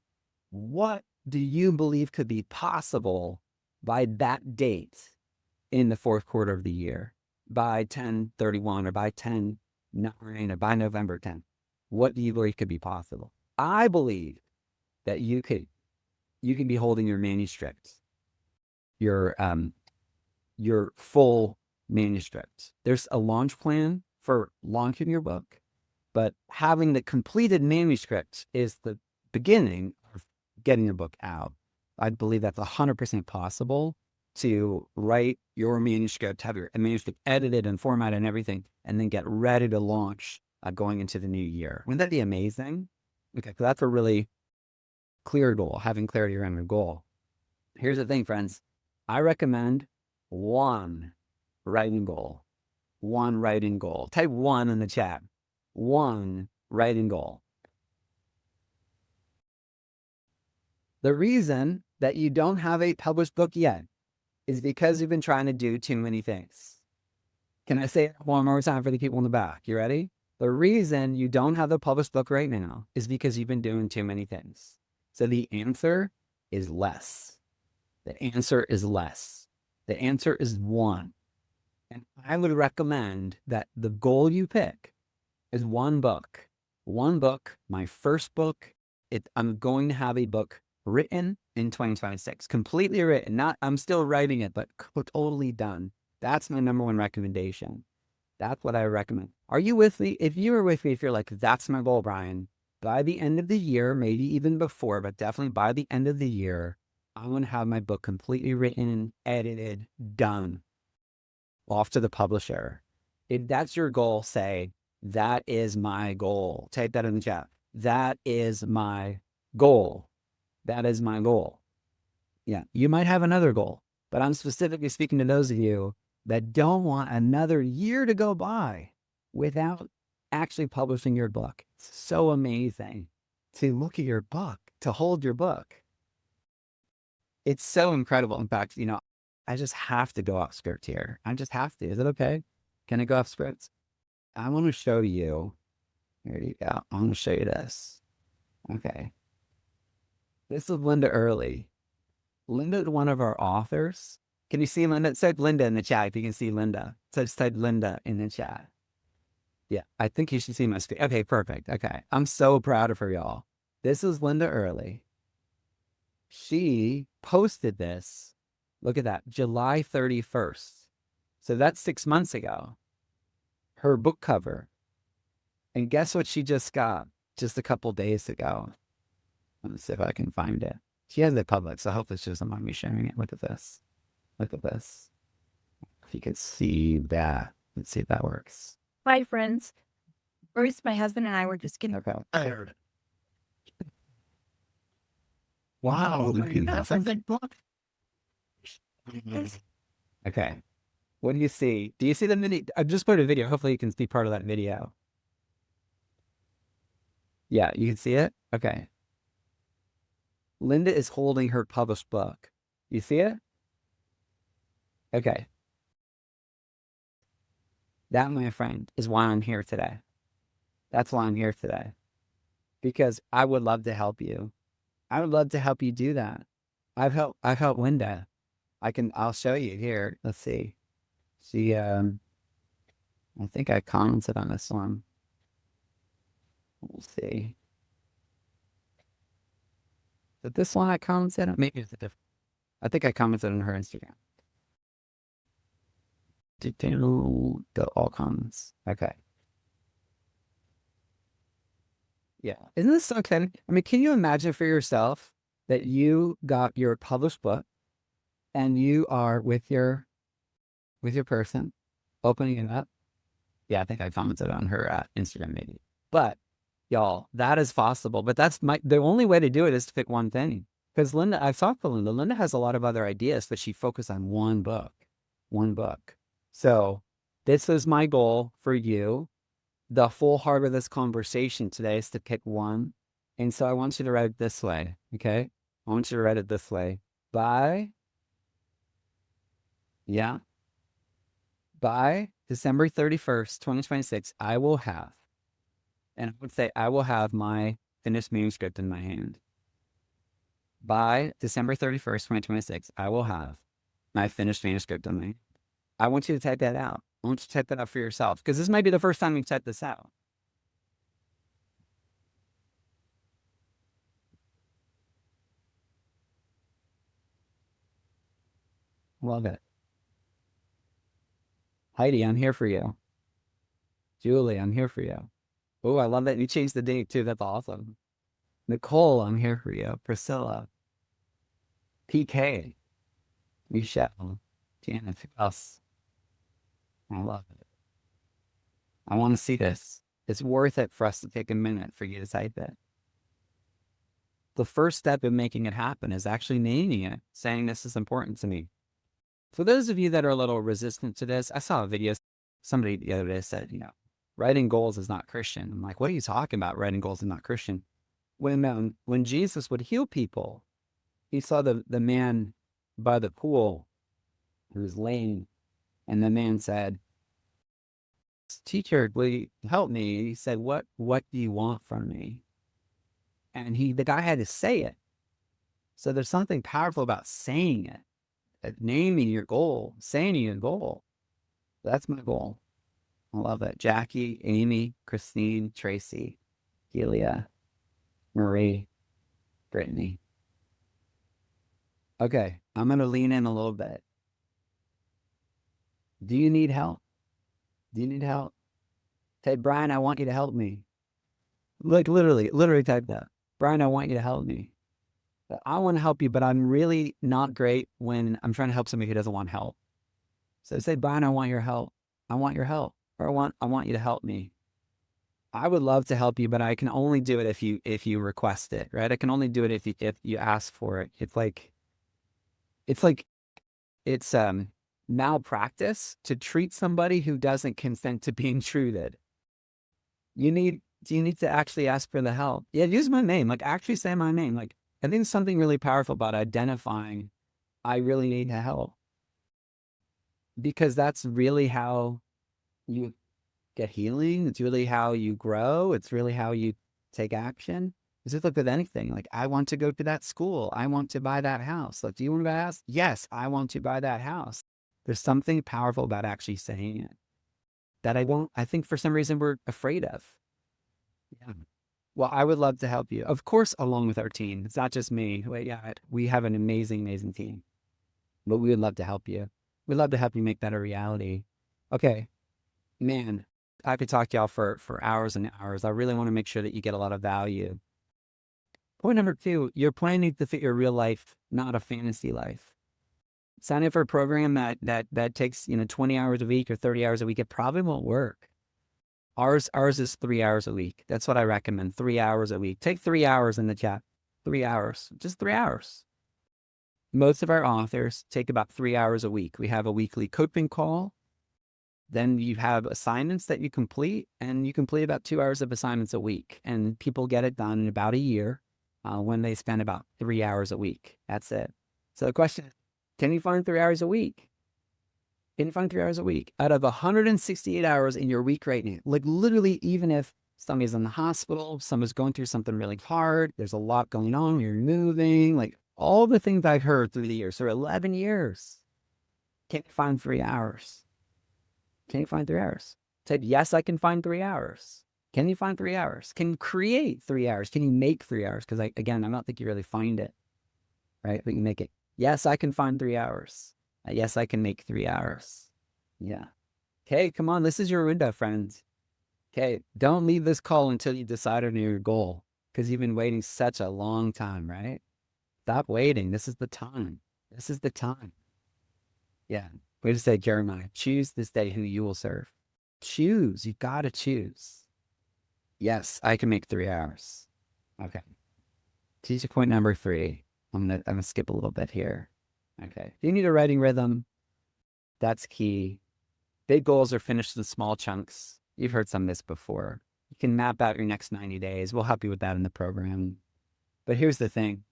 What do you believe could be possible by that date in the fourth quarter of the year, by 10/31 or by 10/9 or by November 10th? What do you believe could be possible? I believe that you could be holding your manuscript, your full manuscript. There's a launch plan for launching your book, but having the completed manuscript is the beginning of getting your book out. I believe that's 100% possible to write your manuscript, have your manuscript edited and formatted and everything, and then get ready to launch going into the new year. Wouldn't that be amazing? Okay, so that's a really clear goal, having clarity around your goal. Here's the thing, friends. I recommend one writing goal. One writing goal. Type 1 in the chat. One writing goal. The reason that you don't have a published book yet is because you've been trying to do too many things. Can I say it one more time for the people in the back? You ready? The reason you don't have the published book right now is because you've been doing too many things. So the answer is less. The answer is less. The answer is one. And I would recommend that the goal you pick is one book. One book, my first book. I'm going to have a book written in 2026, completely written. I'm still writing it, but totally done. That's my number one recommendation. That's what I recommend. Are you with me? If you are with me, if you're like, that's my goal, Brian, by the end of the year, maybe even before, but definitely by the end of the year, I want to have my book completely written, edited, done, off to the publisher. If that's your goal, say, that is my goal. Type that in the chat. That is my goal. That is my goal. Yeah, you might have another goal, but I'm specifically speaking to those of you that don't want another year to go by without actually publishing your book. It's so amazing to look at your book, to hold your book. It's so incredible. In fact, I just have to go off script here. I just have to. Is it okay? Can I go off script? I want to show you. Here you go. I want to show you this. Okay. This is Linda Early. Linda is one of our authors. Can you see Linda? It said Linda in the chat if you can see Linda. So just type Linda in the chat. Yeah, I think you should see my screen. Okay, perfect. Okay. I'm so proud of her, y'all. This is Linda Early. She posted this. Look at that. July 31st. So that's 6 months ago. Her book cover. And guess what she just got just a couple days ago? Let me see if I can find it. She has it public, so hopefully she doesn't mind me sharing it. Look at this. Look at this. If you can see that. Let's see if that works. Hi, friends. First, my husband and I were just getting Okay. Tired. Wow. That's a big book. Okay. What do you see? Do you see the mini? I just put a video. Hopefully you can see part of that video. Yeah, you can see it? Okay. Linda is holding her published book. You see it? Okay. That, my friend, is why I'm here today. That's why I'm here today. Because I would love to help you. I would love to help you do that. I've helped Linda. I'll show you here. Let's see. She I think I commented on this one. We'll see. Is it this one I commented on? Maybe it's a different. I think I commented on her Instagram. Go all comments. Okay. Yeah. Isn't this so exciting? I mean, can you imagine for yourself that you got your published book and you are with your person opening it up? Yeah, I think I commented on her Instagram maybe. But y'all, that is possible. But the only way to do it is to pick one thing. Because Linda, I've talked to Linda. Linda has a lot of other ideas, but she focused on one book. One book. So this is my goal for you. The full heart of this conversation today is to pick one. And so I want you to write it this way. Okay? I want you to write it this way. By December 31st, 2026, I will have my finished manuscript in my hand. By December 31st, 2026, I will have my finished manuscript in my hand. I want you to type that out. I want you to type that out for yourself, because this might be the first time you type this out. Love it. Heidi, I'm here for you. Julie, I'm here for you. Oh, I love that you changed the date too. That's awesome. Nicole, I'm here for you. Priscilla, PK, Michelle, Janet, who else? I love it. I want to see this. It's worth it for us to take a minute for you to type it. The first step in making it happen is actually naming it, saying this is important to me. For those of you that are a little resistant to this, I saw a video. Somebody the other day said, writing goals is not Christian. I'm like, what are you talking about? Writing goals is not Christian. When Jesus would heal people, he saw the man by the pool who was lame, and the man said, "Teacher, will you help me?" He said, "What do you want from me?" And the guy had to say it. So there's something powerful about saying it, naming your goal, saying your goal. That's my goal. I love it. Jackie, Amy, Christine, Tracy, Delia, Marie, Brittany. Okay, I'm going to lean in a little bit. Do you need help? Do you need help? Say, Brian, I want you to help me. Like literally type that. Brian, I want you to help me. I want to help you, but I'm really not great when I'm trying to help somebody who doesn't want help. So say, Brian, I want your help. I want your help. Or I want you to help me. I would love to help you, but I can only do it if you request it, right? I can only do it if you ask for it. It's like it's malpractice to treat somebody who doesn't consent to being treated. You need to actually ask for the help. Yeah, use my name. Like actually say my name. Like I think there's something really powerful about identifying I really need help because that's really how you get healing. It's really how you grow. It's really how you take action. It's just like with anything. Like I want to go to that school. I want to buy that house. Like, do you want to buy a house? Yes, I want to buy that house. There's something powerful about actually saying it that I think for some reason we're afraid of. Yeah. Well, I would love to help you. Of course, along with our team. It's not just me. Wait, yeah, we have an amazing, amazing team. But we would love to help you. We'd love to help you make that a reality. Okay, man, I could talk to y'all for hours and hours. I really want to make sure that you get a lot of value. Point number two, your plan needs to fit your real life, not a fantasy life. Sign up for a program that takes 20 hours a week or 30 hours a week. It probably won't work. Ours is 3 hours a week. That's what I recommend. 3 hours a week. Take 3 hours in the chat. 3 hours. Just 3 hours. Most of our authors take about 3 hours a week. We have a weekly coaching call. Then you have assignments that you complete, and you complete about 2 hours of assignments a week. And people get it done in about a year when they spend about 3 hours a week. That's it. So the question is, can you find 3 hours a week? Can you find 3 hours a week out of 168 hours in your week right now? Like literally, even if somebody's in the hospital, someone's going through something really hard, there's a lot going on, you're moving, like all the things I've heard through the years, for 11 years. Can you find 3 hours? Can you find 3 hours? Type, yes, I can find 3 hours. Can you find 3 hours? Can you create 3 hours? Can you make 3 hours? Because again, I don't think you really find it, right? But you make it. Yes, I can find 3 hours. Yes, I can make 3 hours. Yeah. Okay, come on. This is your window, friends. Okay, don't leave this call until you decide on your goal because you've been waiting such a long time, right? Stop waiting. This is the time. This is the time. Yeah. Way to say, Jeremiah, choose this day who you will serve. Choose. You got to choose. Yes, I can make 3 hours. Okay. Teacher point number three. I'm gonna skip a little bit here. Okay. Do you need a writing rhythm? That's key. Big goals are finished in small chunks. You've heard some of this before. You can map out your next 90 days. We'll help you with that in the program. But here's the thing.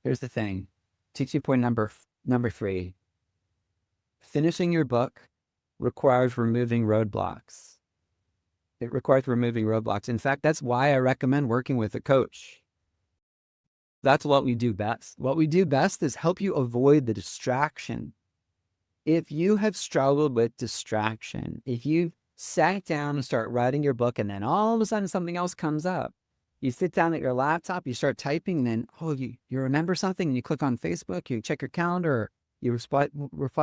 Here's the thing. Teaching point number three. Finishing your book requires removing roadblocks. It requires removing roadblocks. In fact, that's why I recommend working with a coach. That's what we do best. What we do best is help you avoid the distraction. If you have struggled with distraction, if you sat down and start writing your book and then all of a sudden something else comes up, you sit down at your laptop, you start typing, and then, you remember something and you click on Facebook, you check your calendar, or you reply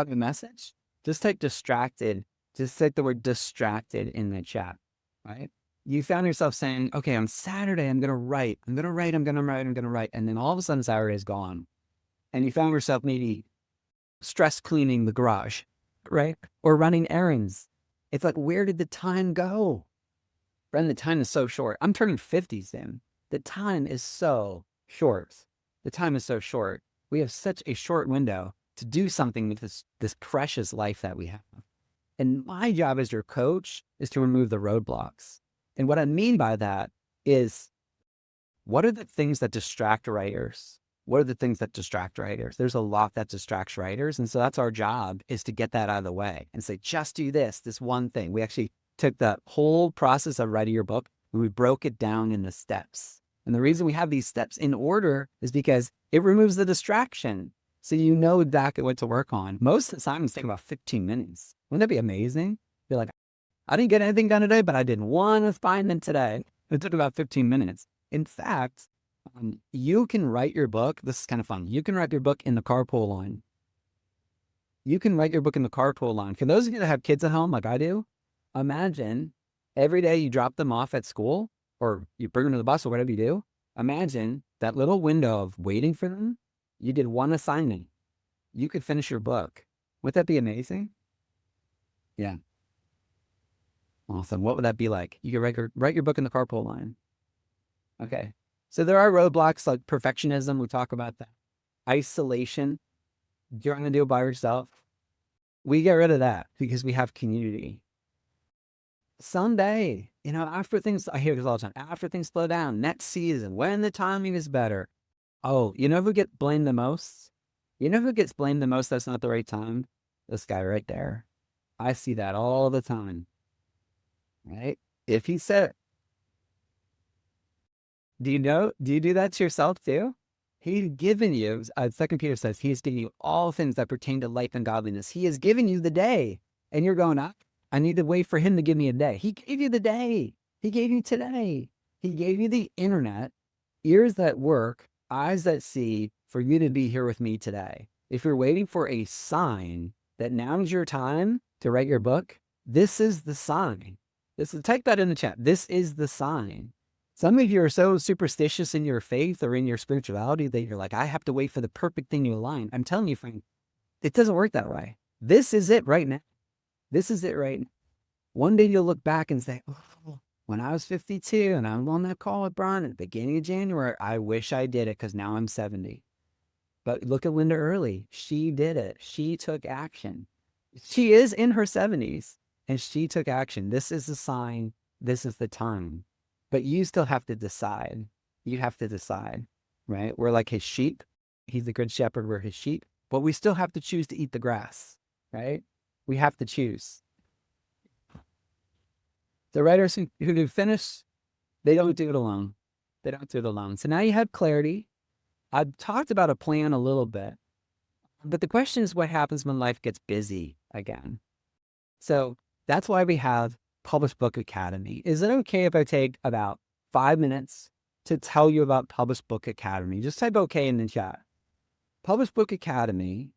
to a message, just type distracted. Just type the word distracted in the chat, right? You found yourself saying, okay, on Saturday, I'm going to write. And then all of a sudden Saturday is gone. And you found yourself maybe stress cleaning the garage, right? Or running errands. It's like, where did the time go? Friend, the time is so short. I'm turning 50 soon. The time is so short. The time is so short. We have such a short window to do something with this precious life that we have. And my job as your coach is to remove the roadblocks. And what I mean by that is, what are the things that distract writers? What are the things that distract writers? There's a lot that distracts writers. And so that's our job, is to get that out of the way and say, just do this one thing. We actually took the whole process of writing your book and we broke it down into steps. And the reason we have these steps in order is because it removes the distraction. So you know exactly what to work on. Most assignments take about 15 minutes. Wouldn't that be amazing? Be like, I didn't get anything done today, but I did one assignment today. It took about 15 minutes. In fact, you can write your book. This is kind of fun. You can write your book in the carpool line. You can write your book in the carpool line. For those of you that have kids at home like I do, imagine every day you drop them off at school or you bring them to the bus or whatever you do, imagine that little window of waiting for them. You did one assignment. You could finish your book. Would that be amazing? Yeah. Awesome. What would that be like? You could write your book in the carpool line. Okay. So there are roadblocks like perfectionism. We talk about that. Isolation. You're going to do it by yourself. We get rid of that because we have community. Someday, after things, I hear this all the time, after things slow down, next season, when the timing is better. Oh, you know who gets blamed the most? You know who gets blamed the most that's not the right time? This guy right there. I see that all the time, right? If he said, do you do that to yourself too? He's given you, 2 Peter says, he's given you all things that pertain to life and godliness. He has given you the day. And you're going, I need to wait for him to give me a day. He gave you the day. He gave you today. He gave you the internet, ears that work, eyes that see, for you to be here with me today. If you're waiting for a sign that now's your time to write your book, this is the sign. Type that in the chat. This is the sign. Some of you are so superstitious in your faith or in your spirituality that you're like, I have to wait for the perfect thing to align. I'm telling you, friend, it doesn't work that way. This is it right now. This is it right now. One day you'll look back and say, oh, when I was 52 and I'm on that call with Brian at the beginning of January, I wish I did it because now I'm 70. But look at Linda Early. She did it. She took action. She is in her 70s and she took action. This is the sign. This is the time. But you still have to decide. You have to decide, right? We're like his sheep. He's the good shepherd. We're his sheep. But we still have to choose to eat the grass, right? We have to choose. The writers who do finish, they don't do it alone. They don't do it alone. So now you have clarity. I've talked about a plan a little bit. But the question is what happens when life gets busy again? So that's why we have Published Book Academy. Is it okay if I take about 5 minutes to tell you about Published Book Academy? Just type okay in the chat. Published Book Academy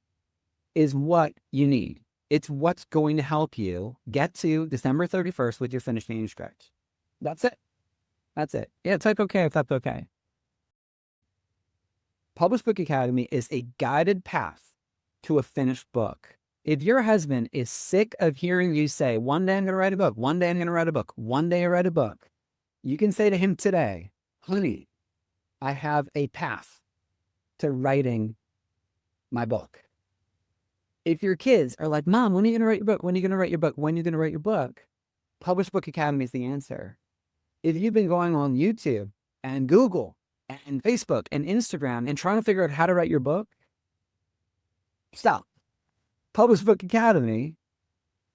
is what you need. It's what's going to help you get to December 31st with your finished manuscript. That's it. That's it. Yeah, type okay if that's okay. Published Book Academy is a guided path to a finished book. If your husband is sick of hearing you say, one day I'm going to write a book, one day I'm going to write a book, one day I write a book, you can say to him today, honey, I have a path to writing my book. If your kids are like, Mom, when are you going to write your book? When are you going to write your book? When are you going to write your book? Published Book Academy is the answer. If you've been going on YouTube and Google and Facebook and Instagram and trying to figure out how to write your book, stop. Published Book Academy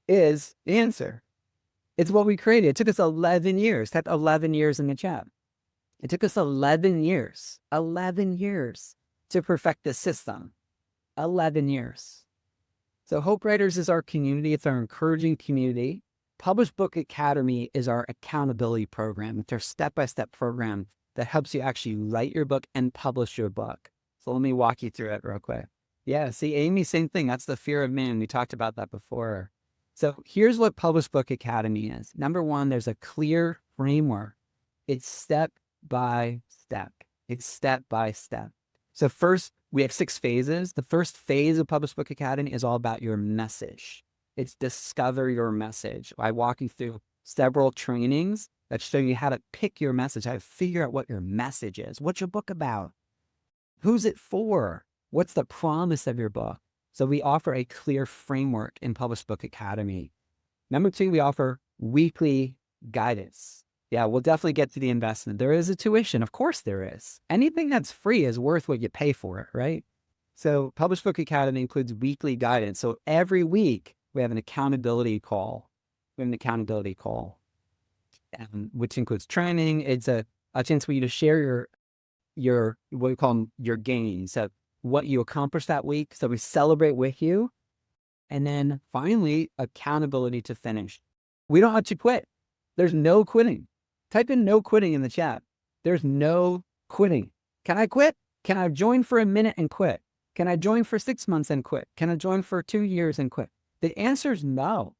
is the answer. It's what we created. It took us 11 years. Type 11 years in the chat. It took us 11 years to perfect this system. 11 years. So Hope Writers is our community. It's our encouraging community. Published Book Academy is our accountability program. It's our step-by-step program that helps you actually write your book and publish your book. So let me walk you through it real quick. Yeah, see, Amy, same thing. That's the fear of man. We talked about that before. So here's what Published Book Academy is. Number one, there's a clear framework. It's step by step. It's step by step. So first, we have 6 phases. The first phase of Published Book Academy is all about your message. It's discover your message. I walk you through several trainings that show you how to pick your message, how to figure out what your message is. What's your book about? Who's it for? What's the promise of your book? So we offer a clear framework in Published Book Academy. Number 2, we offer weekly guidance. Yeah, we'll definitely get to the investment. There is a tuition. Of course there is. Anything that's free is worth what you pay for it, right? So Published Book Academy includes weekly guidance. So every week we have an accountability call. Which includes training. It's a chance for you to share your what we call them, your gains. So what you accomplished that week. So we celebrate with you. And then finally, accountability to finish. We don't let you quit. There's no quitting. Type in no quitting in the chat. There's no quitting. Can I quit? Can I join for a minute and quit? Can I join for 6 months and quit? Can I join for 2 years and quit? The answer is no.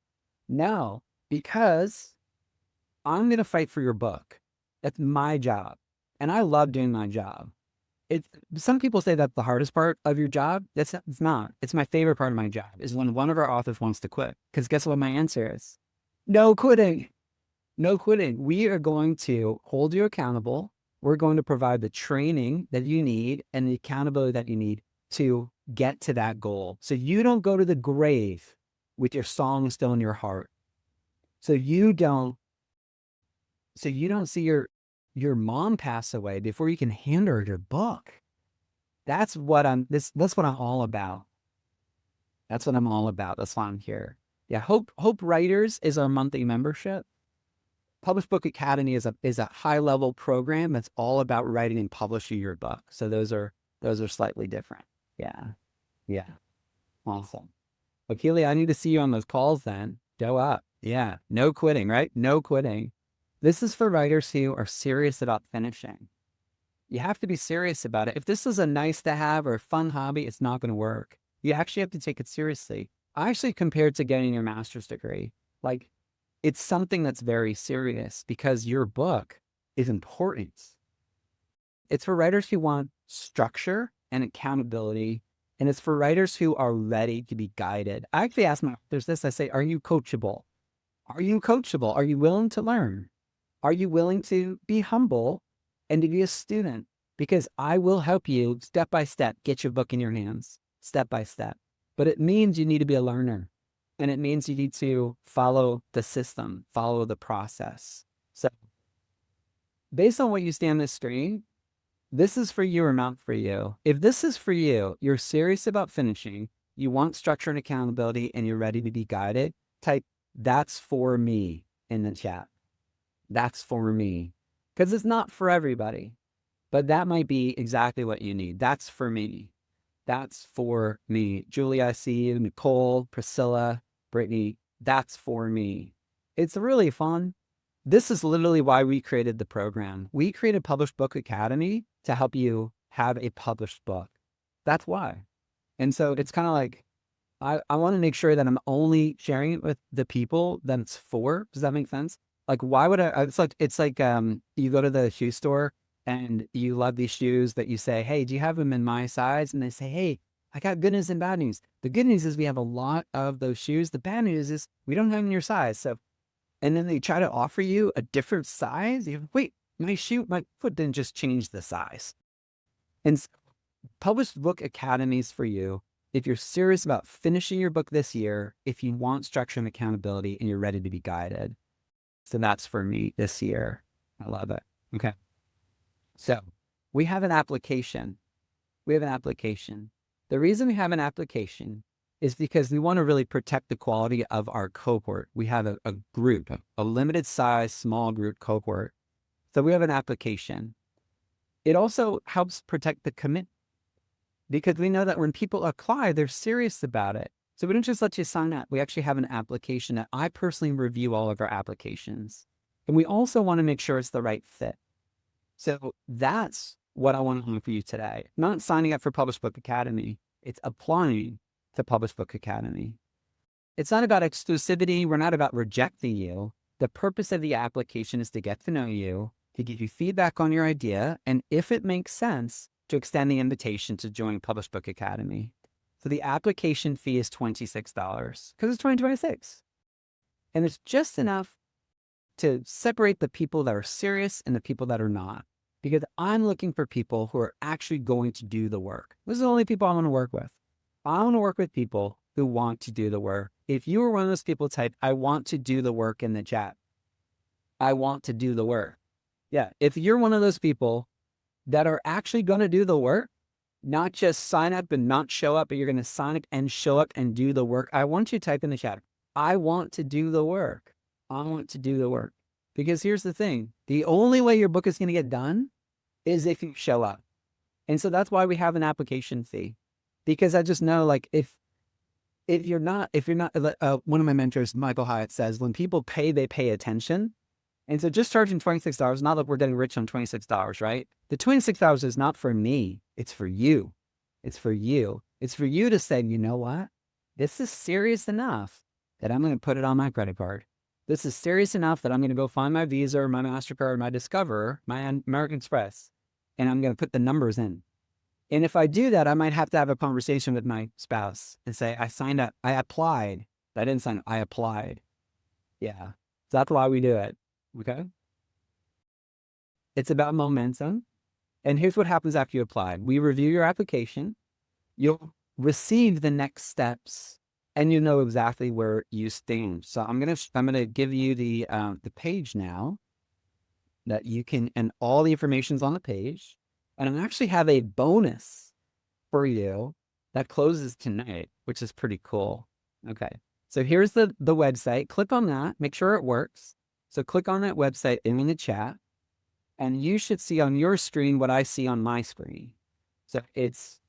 No, because I'm going to fight for your book. That's my job. And I love doing my job. It's some people say that's the hardest part of your job. It's not. It's my favorite part of my job is when one of our authors wants to quit. Because guess what my answer is? No quitting. No quitting. We are going to hold you accountable. We're going to provide the training that you need and the accountability that you need to get to that goal. So you don't go to the grave with your song still in your heart. So you don't see your mom pass away before you can hand her your book. That's what that's what I'm all about. That's what I'm all about. That's why I'm here. Yeah, Hope Writers is our monthly membership. Published Book Academy is a high level program that's all about writing and publishing your book. So those are slightly different. Yeah. Yeah. Awesome. Well, Keely, I need to see you on those calls then. Go up. Yeah. No quitting, right? No quitting. This is for writers who are serious about finishing. You have to be serious about it. If this is a nice to have or a fun hobby, it's not going to work. You actually have to take it seriously. I actually compare it to getting your master's degree. Like, it's something that's very serious because your book is important. It's for writers who want structure and accountability. And it's for writers who are ready to be guided. I actually ask my authors this. I say, are you coachable? Are you coachable? Are you willing to learn? Are you willing to be humble and to be a student? Because I will help you step by step, get your book in your hands, step by step. But it means you need to be a learner. And it means you need to follow the system, follow the process. So based on what you see on this screen, this is for you or not for you. If this is for you, you're serious about finishing, you want structure and accountability, and you're ready to be guided, type "that's for me" in the chat. That's for me. Because it's not for everybody, but that might be exactly what you need. That's for me. That's for me. Julie, I see you. Nicole, Priscilla, Brittany, that's for me. It's really fun. This is literally why we created the program. We created Published Book Academy to help you have a published book. That's why. And so it's kind of like, I want to make sure that I'm only sharing it with the people that it's for. Does that make sense? Like, why would I? It's like you go to the shoe store and you love these shoes, but you say, hey, do you have them in my size? And they say, hey, I got good news and bad news. The good news is we have a lot of those shoes. The bad news is we don't have them in your size. So, and then they try to offer you a different size. You wait, my foot didn't just change the size. And so Published Book Academies for you. If you're serious about finishing your book this year, if you want structure and accountability and you're ready to be guided. So that's for me this year. I love it. Okay. So we have an application. We have an application. The reason we have an application is because we want to really protect the quality of our cohort. We have a group, a limited size, small group cohort. So we have an application. It also helps protect the commitment because we know that when people apply, they're serious about it. So we don't just let you sign up. We actually have an application that I personally review all of our applications. And we also want to make sure it's the right fit. So that's what I want to offer you today. Not signing up for Published Book Academy. It's applying to Published Book Academy. It's not about exclusivity. We're not about rejecting you. The purpose of the application is to get to know you, to give you feedback on your idea, and if it makes sense, to extend the invitation to join Published Book Academy. So the application fee is $26 because it's 2026. And it's just enough to separate the people that are serious and the people that are not. Because I'm looking for people who are actually going to do the work. Those are the only people I want to work with. I want to work with people who want to do the work. If you are one of those people, type, I want to do the work in the chat. I want to do the work. Yeah, if you're one of those people that are actually going to do the work, not just sign up and not show up, but you're going to sign up and show up and do the work, I want you to type in the chat, I want to do the work. I want to do the work. Because here's the thing. The only way your book is going to get done is if you show up. And so that's why we have an application fee. Because I just know, like, if you're not, one of my mentors, Michael Hyatt, says, when people pay, they pay attention. And so just charging $26, not that we're getting rich on $26, right? The $26 is not for me. It's for you. It's for you. It's for you to say, you know what? This is serious enough that I'm going to put it on my credit card. This is serious enough that I'm going to go find my Visa or my MasterCard, or my Discover, my American Express, and I'm going to put the numbers in. And if I do that, I might have to have a conversation with my spouse and say, I signed up, I applied. I didn't sign up, I applied. Yeah. So that's why we do it. Okay. It's about momentum. And here's what happens after you apply. We review your application. You'll receive the next steps and you know exactly where you stand. So I'm gonna give you the page now that you can, and all the information's on the page. And I actually have a bonus for you that closes tonight, which is pretty cool. Okay. So here's the website. Click on that, make sure it works. So click on that website in the chat, and you should see on your screen what I see on my screen. So it's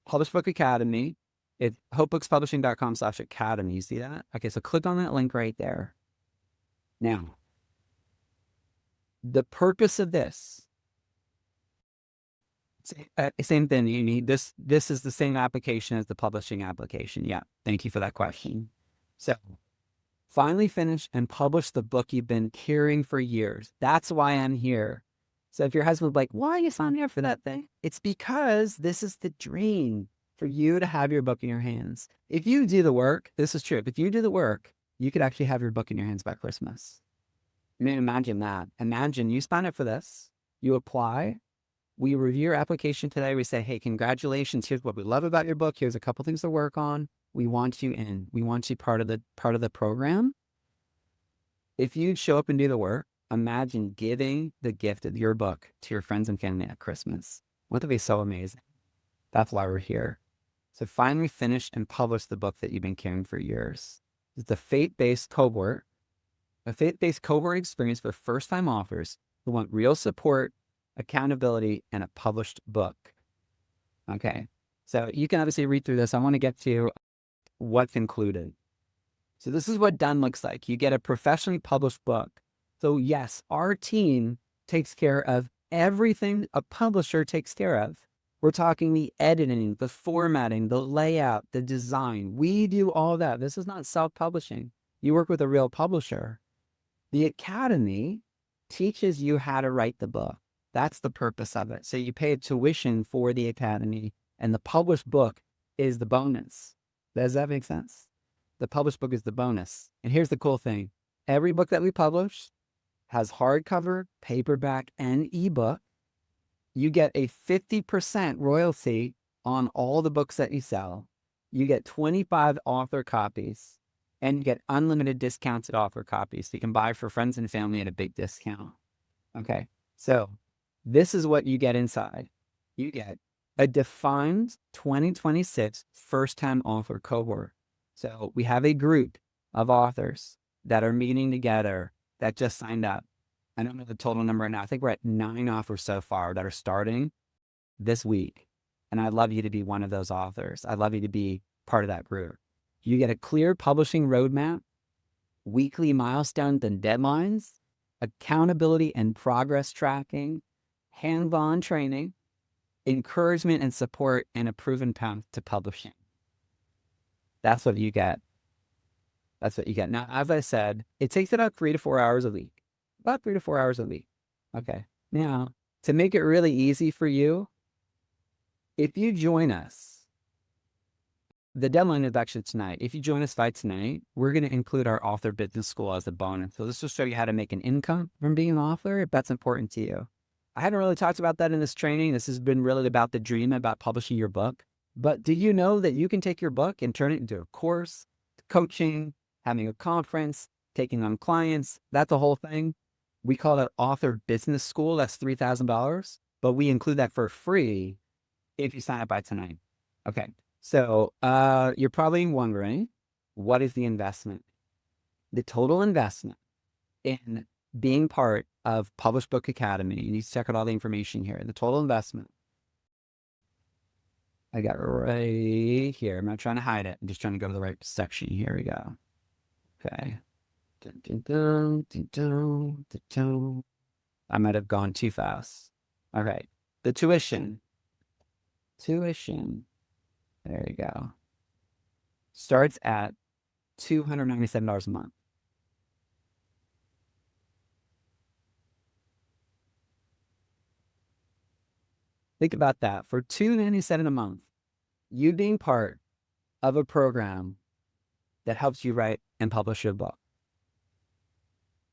Publish Book Academy. It's hopebookspublishing.com/academy. You see that? Okay, so click on that link right there. Now, the purpose of this, same thing. You need this. This is the same application as the publishing application. Yeah, thank you for that question. So, finally finish and publish the book you've been carrying for years. That's why I'm here. So if your husband's like, why are you signing up for that thing? It's because this is the dream for you to have your book in your hands. If you do the work, this is true. If you do the work, you could actually have your book in your hands by Christmas. I mean, imagine that. Imagine you sign up for this, you apply, we review your application today. We say, hey, congratulations. Here's what we love about your book. Here's a couple things to work on. We want you in. We want you part of the program. If you show up and do the work, imagine giving the gift of your book to your friends and family at Christmas. Wouldn't that be so amazing? That's why we're here. So finally finish and publish the book that you've been carrying for years. It's a faith-based cohort experience for first-time authors who want real support, accountability, and a published book. Okay, so you can obviously read through this. I want to get to what's included. So this is what done looks like. You get a professionally published book. So yes, our team takes care of everything a publisher takes care of. We're talking the editing, the formatting, the layout, the design. We do all that. This is not self-publishing. You work with a real publisher. The Academy teaches you how to write the book. That's the purpose of it. So you pay a tuition for the Academy, and the published book is the bonus. Does that make sense? The published book is the bonus. And here's the cool thing. Every book that we publish has hardcover, paperback, and ebook. You get a 50% royalty on all the books that you sell. You get 25 author copies, and you get unlimited discounted author copies. So you can buy for friends and family at a big discount. Okay, so this is what you get inside. You get a defined 2026 first-time author cohort. So we have a group of authors that are meeting together that just signed up. I don't know the total number right now. I think we're at 9 authors so far that are starting this week. And I'd love you to be one of those authors. I'd love you to be part of that group. You get a clear publishing roadmap, weekly milestones and deadlines, accountability and progress tracking, hands-on training, encouragement and support, and a proven path to publishing. That's what you get. That's what you get. Now, as I said, it takes about 3 to 4 hours a week. About 3 to 4 hours a week. Okay. Now, to make it really easy for you, if you join us, the deadline is actually tonight. If you join us by tonight, we're going to include our author business school as a bonus. So this will show you how to make an income from being an author, if that's important to you. I hadn't really talked about that in this training. This has been really about the dream about publishing your book. But do you know that you can take your book and turn it into a course, coaching, having a conference, taking on clients? That's the whole thing. We call it author business school. That's $3,000, but we include that for free if you sign up by tonight. Okay. So you're probably wondering, what is the investment? The total investment in being part of Published Book Academy, you need to check out all the information here. The total investment, I got right here. I'm not trying to hide it. I'm just trying to go to the right section. Here we go. Okay. Dun, dun, dun, dun, dun, dun, dun. I might have gone too fast. All right. The tuition. Tuition. There you go. Starts at $297 a month. Think about that. For $2.97 a month, you being part of a program that helps you write and publish your book.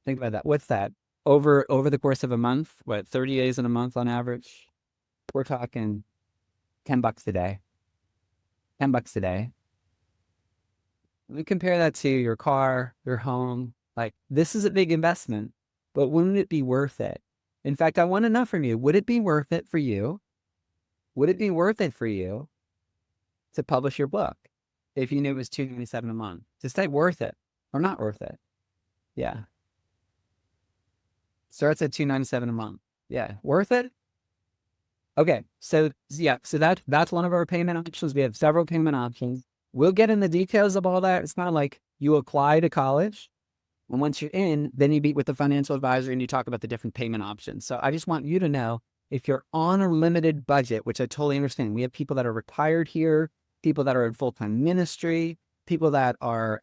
Think about that. What's that? Over the course of a month, what, 30 days in a month on average? We're talking $10 a day. $10 a day. Let me compare that to your car, your home. Like, this is a big investment, but wouldn't it be worth it? In fact, I want to know from you, would it be worth it for you? Would it be worth it for you to publish your book if you knew it was $2.97 a month? Just type worth it or not worth it. Yeah. Starts at $2.97 a month. Yeah. Worth it? Okay. So yeah, so that's one of our payment options. We have several payment options. We'll get in the details of all that. It's not like you apply to college, and once you're in, then you meet with the financial advisor and you talk about the different payment options. So I just want you to know, if you're on a limited budget, which I totally understand, we have people that are retired here, people that are in full-time ministry, people that are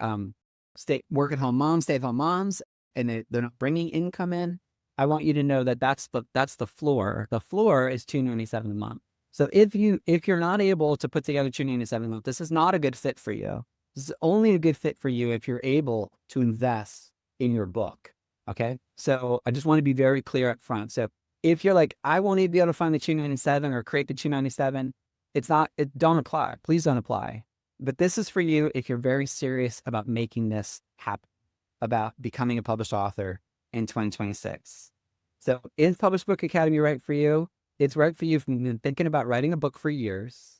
work-at-home moms, stay-at-home moms, and they're not bringing income in. I want you to know that that's the floor. The floor is $2.97 a month. So if you're not able to put together $2.97 a month, this is not a good fit for you. This is only a good fit for you if you're able to invest in your book. Okay. So I just want to be very clear up front. So if you're like, I won't even be able to find the $2.97 or create the $2.97, don't apply. Please don't apply. But this is for you if you're very serious about making this happen, about becoming a published author in 2026. So is Published Book Academy right for you? It's right for you if you've been thinking about writing a book for years.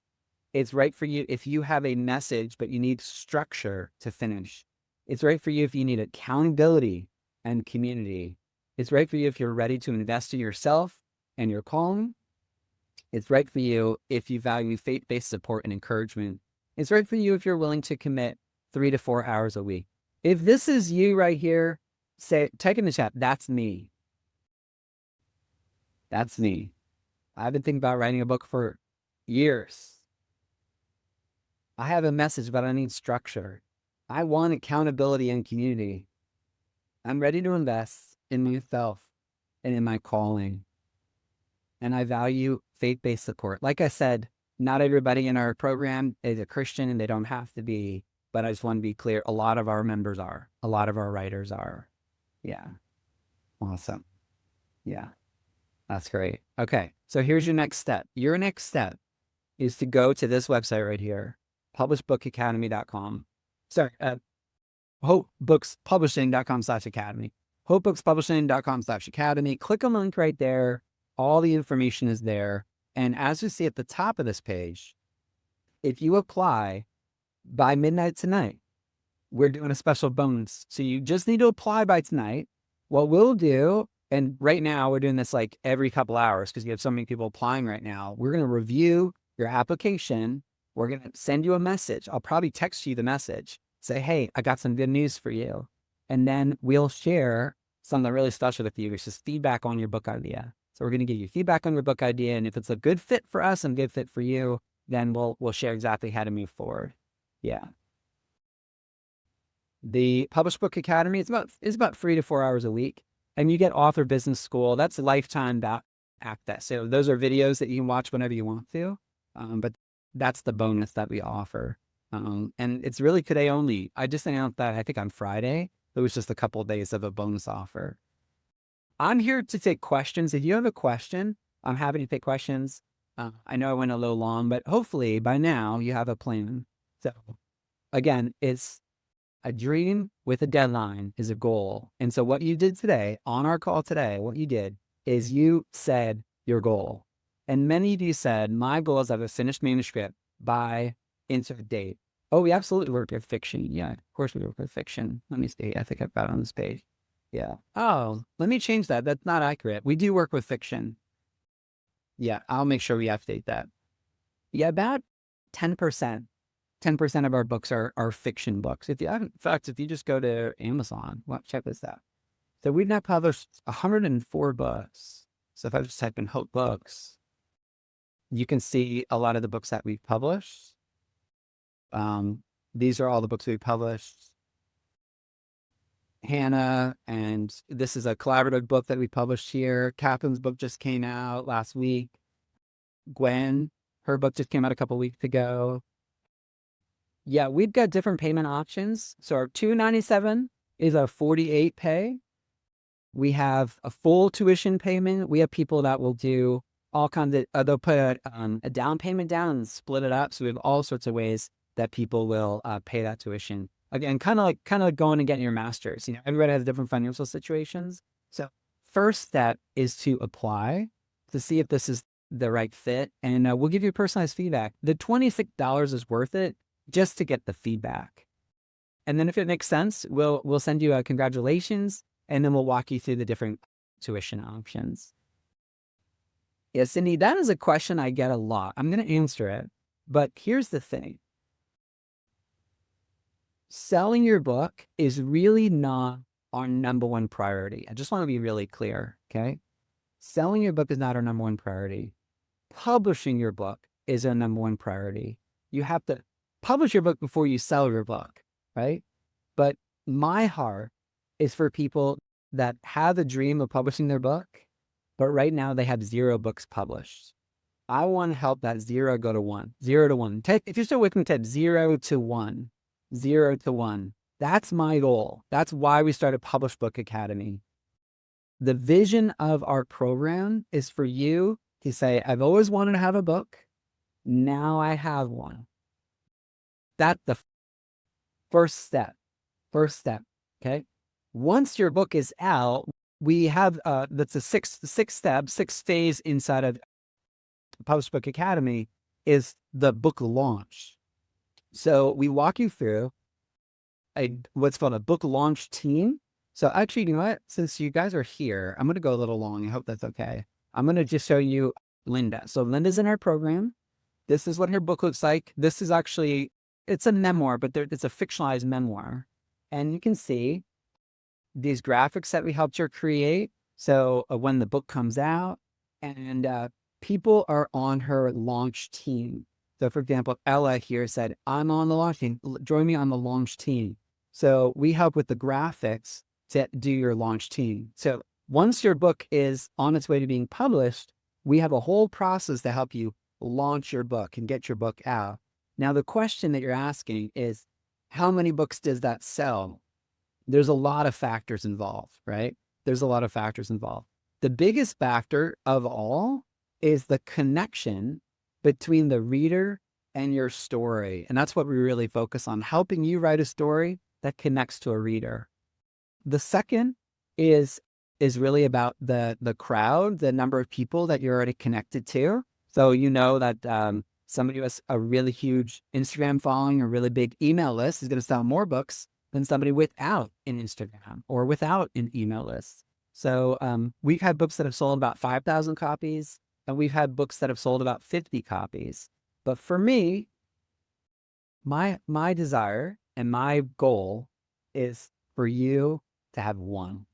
It's right for you if you have a message, but you need structure to finish. It's right for you if you need accountability and community. It's right for you if you're ready to invest in yourself and your calling. It's right for you if you value faith-based support and encouragement. It's right for you if you're willing to commit 3 to 4 hours a week. If this is you right here, type in the chat, that's me. That's me. I've been thinking about writing a book for years. I have a message, but I need structure. I want accountability and community. I'm ready to invest in myself and in my calling. And I value faith-based support. Like I said, not everybody in our program is a Christian and they don't have to be, but I just want to be clear. A lot of our members are. A lot of our writers are. Yeah. Awesome. Yeah. That's great. Okay. So here's your next step. Your next step is to go to this website right here, publishbookacademy.com. Sorry, hopebookspublishing.com/academy. hopebookspublishing.com/academy. Click on the link right there. All the information is there. And as you see at the top of this page, if you apply by midnight tonight, we're doing a special bonus. So you just need to apply by tonight. What we'll do, and right now we're doing this like every couple hours because you have so many people applying right now. We're going to review your application. We're going to send you a message. I'll probably text you the message. Say, hey, I got some good news for you. And then we'll share something really special with you, which is feedback on your book idea. So we're going to give you feedback on your book idea. And if it's a good fit for us and good fit for you, then we'll share exactly how to move forward. Yeah. The Published Book Academy is about 3 to 4 hours a week. And you get Author Business School. That's a lifetime access. So those are videos that you can watch whenever you want to. But that's the bonus that we offer. And it's really today only. I just announced that, I think, on Friday. It was just a couple of days of a bonus offer. I'm here to take questions. If you have a question, I'm happy to take questions. I know I went a little long, but hopefully by now you have a plan. So again, it's a dream with a deadline is a goal. And so what you did today on our call today, what you did is you said your goal. And many of you said, my goal is to have a finished manuscript by insert date. Oh, we absolutely work with fiction. Yeah, of course we work with fiction. Let me see. I think I've got it on this page. Yeah. Oh, let me change that. That's not accurate. We do work with fiction. Yeah, I'll make sure we update that. Yeah, about 10%. 10% of our books are fiction books. In fact, if you just go to Amazon, well, check this out. So we've now published 104 books. So if I just type in Hope Books, you can see a lot of the books that we've published. These are all the books we published. Hannah, and this is a collaborative book that we published here. Catherine's book just came out last week. Gwen, her book just came out a couple weeks ago. Yeah, we've got different payment options. So our $297 is a 48 pay. We have a full tuition payment. We have people that will do all kinds of, they'll put a down payment down and split it up. So we have all sorts of ways that people will pay that tuition. Again, kind of like going and getting your master's. Everybody has different financial situations. So first step is to apply to see if this is the right fit. And we'll give you personalized feedback. The $26 is worth it just to get the feedback. And then if it makes sense, we'll send you a congratulations, and then we'll walk you through the different tuition options. Yeah, Cindy, that is a question I get a lot. I'm going to answer it, but here's the thing. Selling your book is really not our number one priority. I just want to be really clear, okay? Selling your book is not our number one priority. Publishing your book is our number one priority. You have to publish your book before you sell your book, right? But my heart is for people that have a dream of publishing their book, but right now they have 0 books published. I want to help that 0 go to 1, 0 to 1. If you're still with me, type 0 to 1, 0 to 1. That's my goal. That's why we started Publish Book Academy. The vision of our program is for you to say, I've always wanted to have a book. Now I have one. That's the first step. Okay. Once your book is out, we have that's a six step, 6 phase inside of Publish Book Academy is the book launch. So we walk you through what's called a book launch team. So actually, you know what? Since you guys are here, I'm going to go a little long. I hope that's okay. I'm going to just show you Linda. So Linda's in our program. This is what her book looks like. This is actually, it's a memoir, but it's a fictionalized memoir. And you can see these graphics that we helped her create. So when the book comes out, and people are on her launch team. So for example, Ella here said, I'm on the launch team. Join me on the launch team. So we help with the graphics to do your launch team. So once your book is on its way to being published, we have a whole process to help you launch your book and get your book out. Now, the question that you're asking is, how many books does that sell? There's a lot of factors involved, right? There's a lot of factors involved. The biggest factor of all is the connection between the reader and your story. And that's what we really focus on, helping you write a story that connects to a reader. The second is really about the crowd, the number of people that you're already connected to. So you know that somebody who has a really huge Instagram following, a really big email list is going to sell more books than somebody without an Instagram or without an email list. So we've had books that have sold about 5,000 copies, and we've had books that have sold about 50 copies. But for me, my desire and my goal is for you to have one,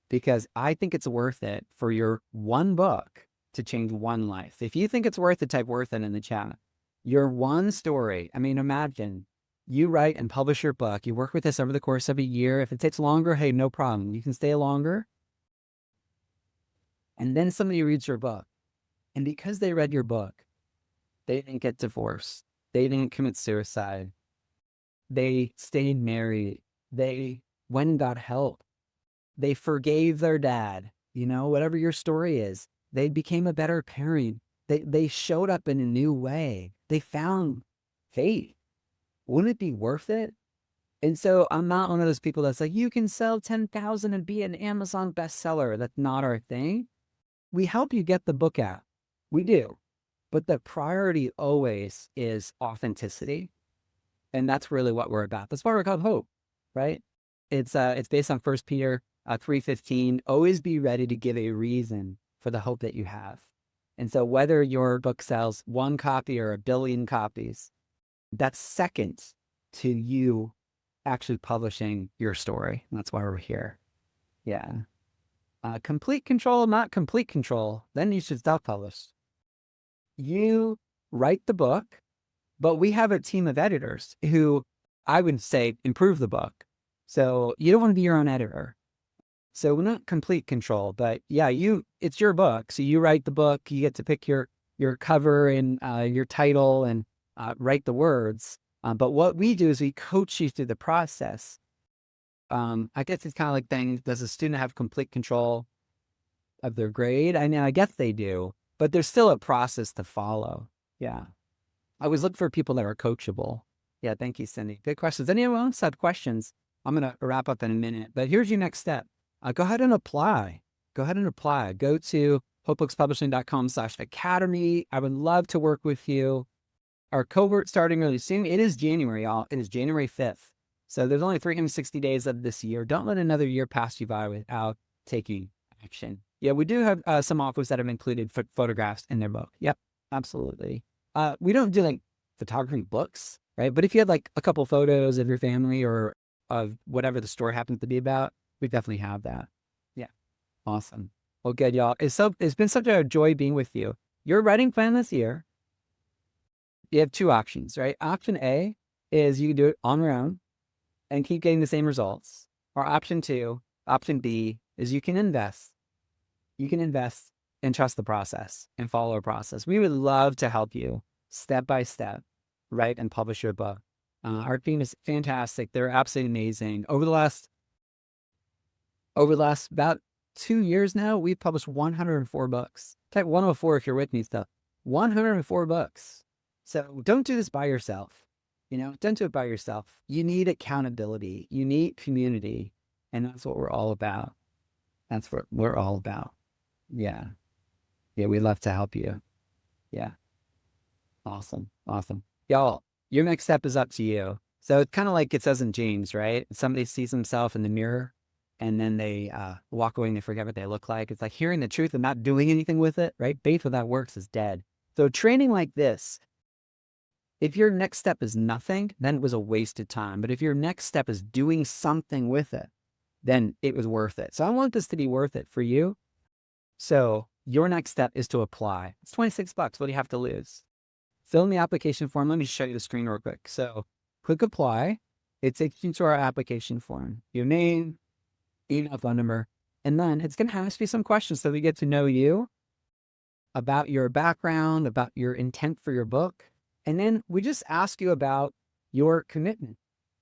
because I think it's worth it for your one book to change one life. If you think it's worth it, type worth it in the chat. Your one story. I mean, imagine you write and publish your book. You work with us over the course of a year. If it takes longer, hey, no problem. You can stay longer. And then somebody reads your book. And because they read your book, they didn't get divorced. They didn't commit suicide. They stayed married. They went and got help. They forgave their dad. Whatever your story is, they became a better parent. They showed up in a new way. They found faith. Wouldn't it be worth it? And so I'm not one of those people that's like, you can sell 10,000 and be an Amazon bestseller. That's not our thing. We help you get the book out. We do. But the priority always is authenticity. And that's really what we're about. That's why we're called Hope, right? It's based on 1 Peter 3:15. Always be ready to give a reason for the hope that you have. And so whether your book sells 1 copy or 1 billion copies, that's second to you actually publishing your story. And that's why we're here. Yeah. Complete control, not complete control. Then you should self-publish. You write the book, but we have a team of editors who I would say improve the book. So you don't want to be your own editor. So we're not complete control, but yeah, it's your book. So you write the book, you get to pick your cover and your title and write the words. But what we do is we coach you through the process. I guess it's kind of like things, does a student have complete control of their grade? I mean, I guess they do, but there's still a process to follow. Yeah. I always look for people that are coachable. Yeah, thank you, Cindy. Good questions. Anyone else have questions? I'm going to wrap up in a minute, but here's your next step. Go ahead and apply. Go ahead and apply. Go to hopebookspublishing.com/academy. I would love to work with you. Our cohort starting really soon. It is January, y'all. It is January 5th. So there's only 360 days of this year. Don't let another year pass you by without taking action. Yeah, we do have some offers that have included photographs in their book. Yep, absolutely. We don't do like photography books, right? But if you had like a couple photos of your family or of whatever the story happens to be about, we definitely have that. Yeah, awesome. Well, good, y'all. It's been such a joy being with you. Your writing plan this year, you have two options, right? Option A is you can do it on your own and keep getting the same results. Or option B is you can invest. You can invest and trust the process and follow a process. We would love to help you step by step write and publish your book. Our team is fantastic. They're absolutely amazing. Over the last about 2 years now, we've published 104 books. Type 104 if you're with me still. 104 books. So don't do this by yourself. Don't do it by yourself. You need accountability. You need community. And that's what we're all about. That's what we're all about. Yeah. Yeah, we'd love to help you. Yeah. Awesome. Awesome. Y'all, your next step is up to you. So it's kind of like it says in James, right? Somebody sees himself in the mirror and then they walk away and they forget what they look like. It's like hearing the truth and not doing anything with it, right? Faith without works is dead. So training like this, if your next step is nothing, then it was a wasted time. But if your next step is doing something with it, then it was worth it. So I want this to be worth it for you. So your next step is to apply. It's $26. What do you have to lose? Fill in the application form. Let me show you the screen real quick. So click apply. It takes you to our application form. Your name, email, phone number, and then it's going to ask you some questions so we get to know you, about your background, about your intent for your book. And then we just ask you about your commitment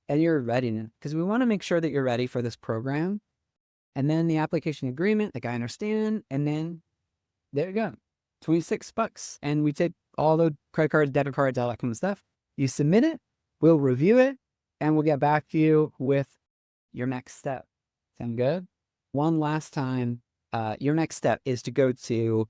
and your readiness, because we want to make sure that you're ready for this program. And then the application agreement, like I understand, and then there you go, $26. And we take all the credit cards, debit cards, all that kind of stuff. You submit it, we'll review it, and we'll get back to you with your next step. Sound good? One last time, your next step is to go to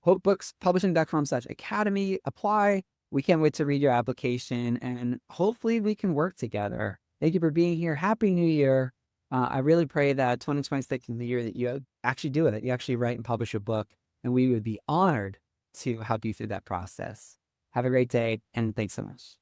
hopebookspublishing.com/academy, apply. We can't wait to read your application, and hopefully we can work together. Thank you for being here. Happy New Year. I really pray that 2026 is the year that you actually do it, that you actually write and publish a book, and we would be honored to help you through that process. Have a great day, and thanks so much.